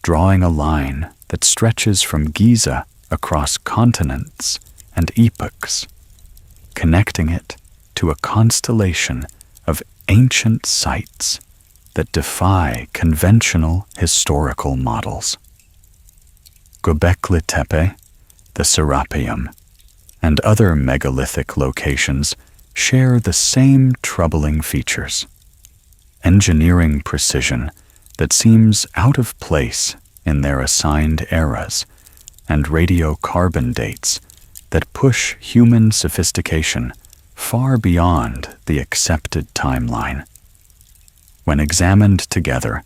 drawing a line that stretches from Giza across continents and epochs, connecting it to a constellation of ancient sites that defy conventional historical models. Göbekli Tepe, the Serapeum, and other megalithic locations share the same troubling features. Engineering precision that seems out of place in their assigned eras, and radiocarbon dates that push human sophistication far beyond the accepted timeline. When examined together,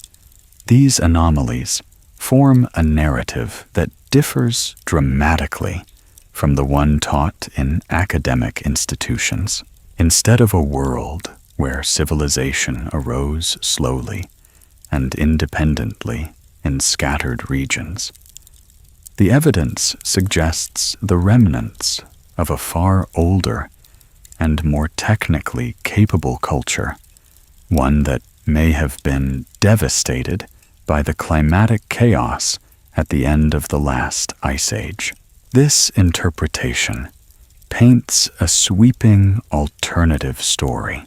these anomalies form a narrative that differs dramatically from the one taught in academic institutions. Instead of a world where civilization arose slowly and independently in scattered regions, the evidence suggests the remnants of a far older and more technically capable culture, one that may have been devastated by the climatic chaos at the end of the last ice age. This interpretation paints a sweeping alternative story,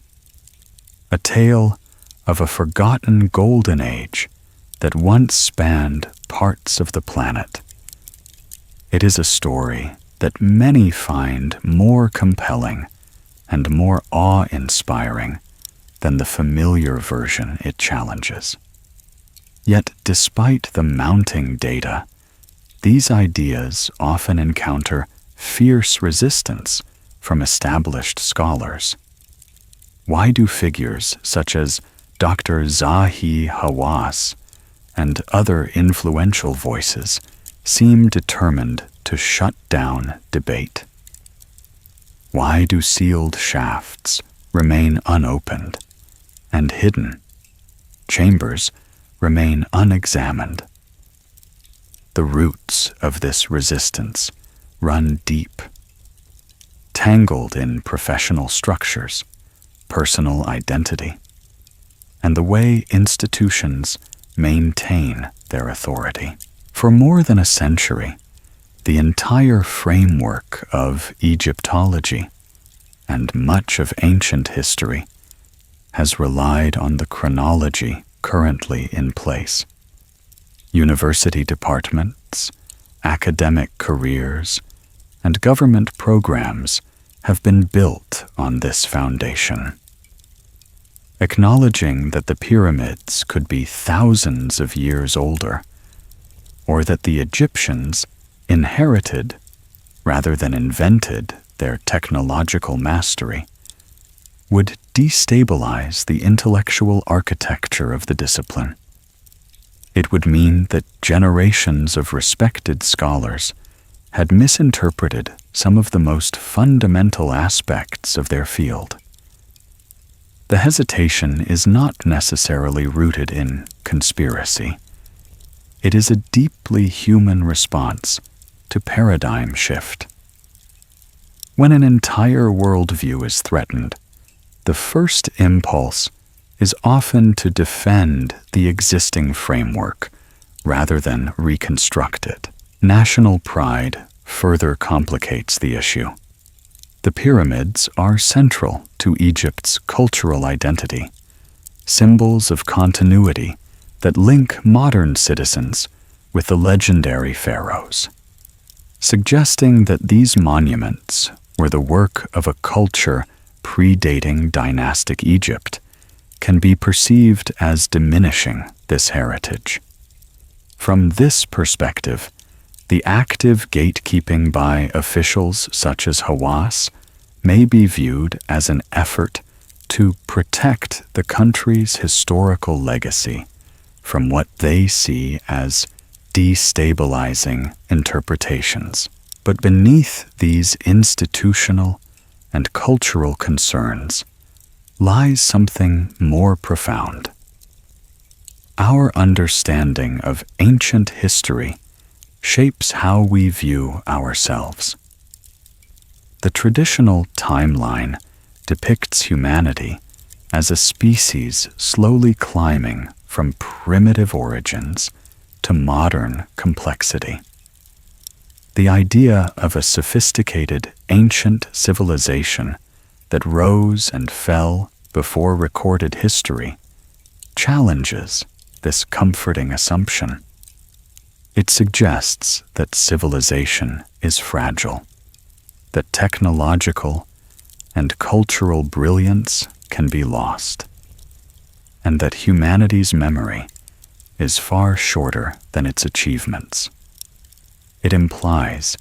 a tale of a forgotten golden age that once spanned parts of the planet. It is a story that many find more compelling and more awe-inspiring than the familiar version it challenges. Yet, despite the mounting data, these ideas often encounter fierce resistance from established scholars. Why do figures such as Dr. Zahi Hawass and other influential voices seem determined to shut down debate? Why do sealed shafts remain unopened and hidden? Chambers remain unexamined. The roots of this resistance run deep, tangled in professional structures, personal identity, and the way institutions maintain their authority. For more than a century, the entire framework of Egyptology and much of ancient history has relied on the chronology currently in place. University departments, academic careers, and government programs have been built on this foundation. Acknowledging that the pyramids could be thousands of years older, or that the Egyptians inherited rather than invented their technological mastery, would destabilize the intellectual architecture of the discipline. It would mean that generations of respected scholars had misinterpreted some of the most fundamental aspects of their field. The hesitation is not necessarily rooted in conspiracy. It is a deeply human response to paradigm shift. When an entire worldview is threatened, the first impulse is often to defend the existing framework rather than reconstruct it. National pride further complicates the issue. The pyramids are central to Egypt's cultural identity, symbols of continuity that link modern citizens with the legendary pharaohs. Suggesting that these monuments were the work of a culture predating dynastic Egypt can be perceived as diminishing this heritage. From this perspective, the active gatekeeping by officials such as Hawass may be viewed as an effort to protect the country's historical legacy from what they see as destabilizing interpretations. But beneath these institutional and cultural concerns lies something more profound. Our understanding of ancient history shapes how we view ourselves. The traditional timeline depicts humanity as a species slowly climbing from primitive origins to modern complexity. The idea of a sophisticated ancient civilization that rose and fell before recorded history challenges this comforting assumption. It suggests that civilization is fragile, that technological and cultural brilliance can be lost, and that humanity's memory is far shorter than its achievements. It implies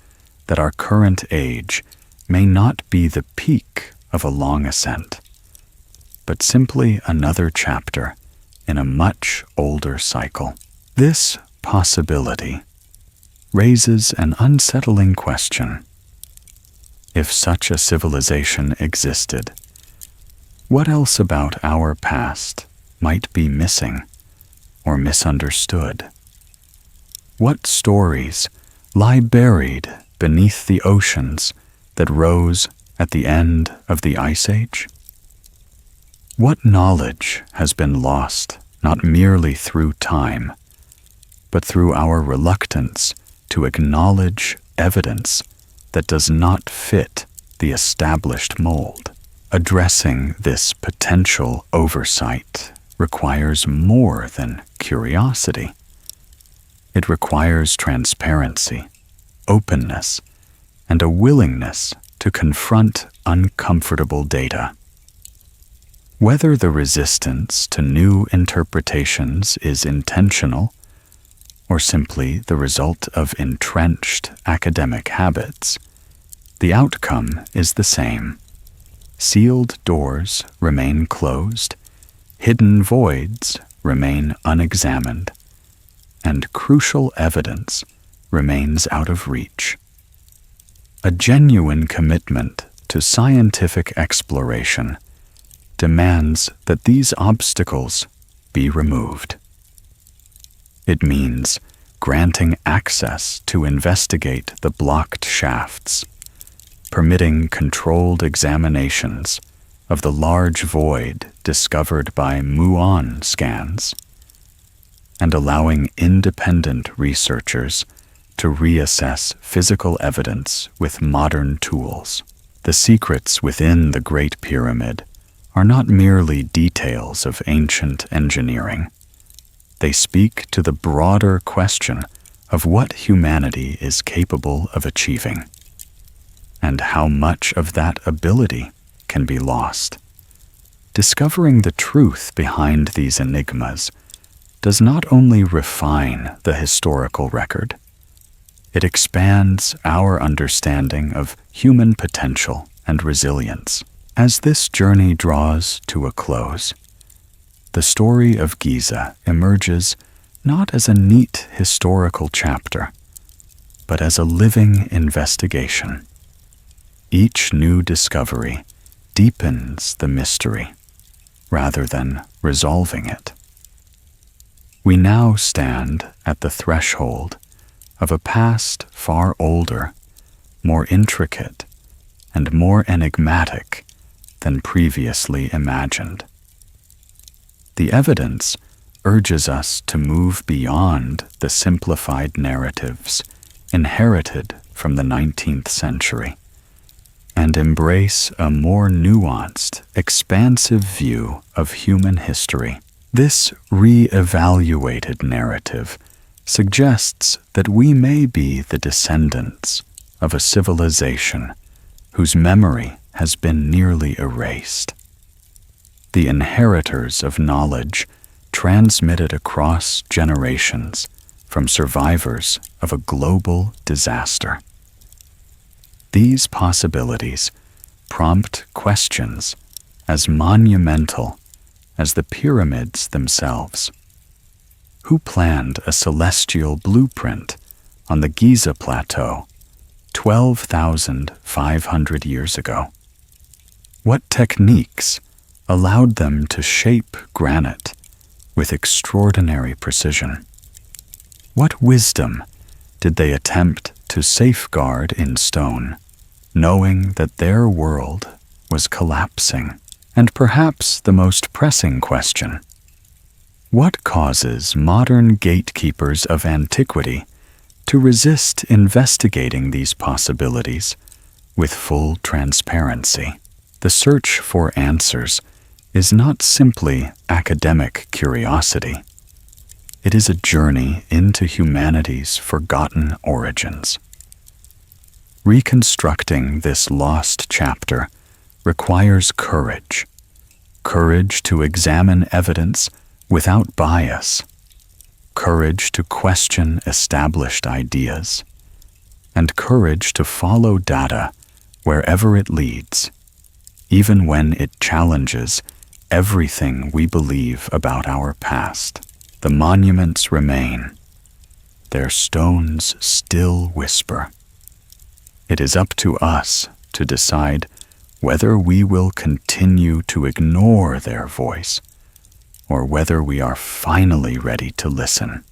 that our current age may not be the peak of a long ascent, but simply another chapter in a much older cycle. This possibility raises an unsettling question. If such a civilization existed, what else about our past might be missing or misunderstood? What stories lie buried beneath the oceans that rose at the end of the Ice Age? What knowledge has been lost not merely through time, but through our reluctance to acknowledge evidence that does not fit the established mold. Addressing this potential oversight requires more than curiosity. It requires transparency, openness, and a willingness to confront uncomfortable data. Whether the resistance to new interpretations is intentional or simply the result of entrenched academic habits, the outcome is the same. Sealed doors remain closed, hidden voids remain unexamined, and crucial evidence remains out of reach. A genuine commitment to scientific exploration demands that these obstacles be removed. It means granting access to investigate the blocked shafts, permitting controlled examinations of the large void discovered by muon scans, and allowing independent researchers to reassess physical evidence with modern tools. The secrets within the Great Pyramid are not merely details of ancient engineering. They speak to the broader question of what humanity is capable of achieving, and how much of that ability can be lost. Discovering the truth behind these enigmas does not only refine the historical record, it expands our understanding of human potential and resilience. As this journey draws to a close, the story of Giza emerges not as a neat historical chapter, but as a living investigation. Each new discovery deepens the mystery rather than resolving it. We now stand at the threshold of a past far older, more intricate, and more enigmatic than previously imagined. The evidence urges us to move beyond the simplified narratives inherited from the 19th century and embrace a more nuanced, expansive view of human history. This re-evaluated narrative suggests that we may be the descendants of a civilization whose memory has been nearly erased. The inheritors of knowledge transmitted across generations from survivors of a global disaster. These possibilities prompt questions as monumental as the pyramids themselves. Who planned a celestial blueprint on the Giza plateau 12,500 years ago? What techniques allowed them to shape granite with extraordinary precision? What wisdom did they attempt to safeguard in stone, knowing that their world was collapsing? And perhaps the most pressing question: what causes modern gatekeepers of antiquity to resist investigating these possibilities with full transparency? The search for answers is not simply academic curiosity. It is a journey into humanity's forgotten origins. Reconstructing this lost chapter requires courage. Courage to examine evidence without bias. Courage to question established ideas. And courage to follow data wherever it leads, even when it challenges everything we believe about our past. The monuments remain. Their stones still whisper. It is up to us to decide whether we will continue to ignore their voice or whether we are finally ready to listen.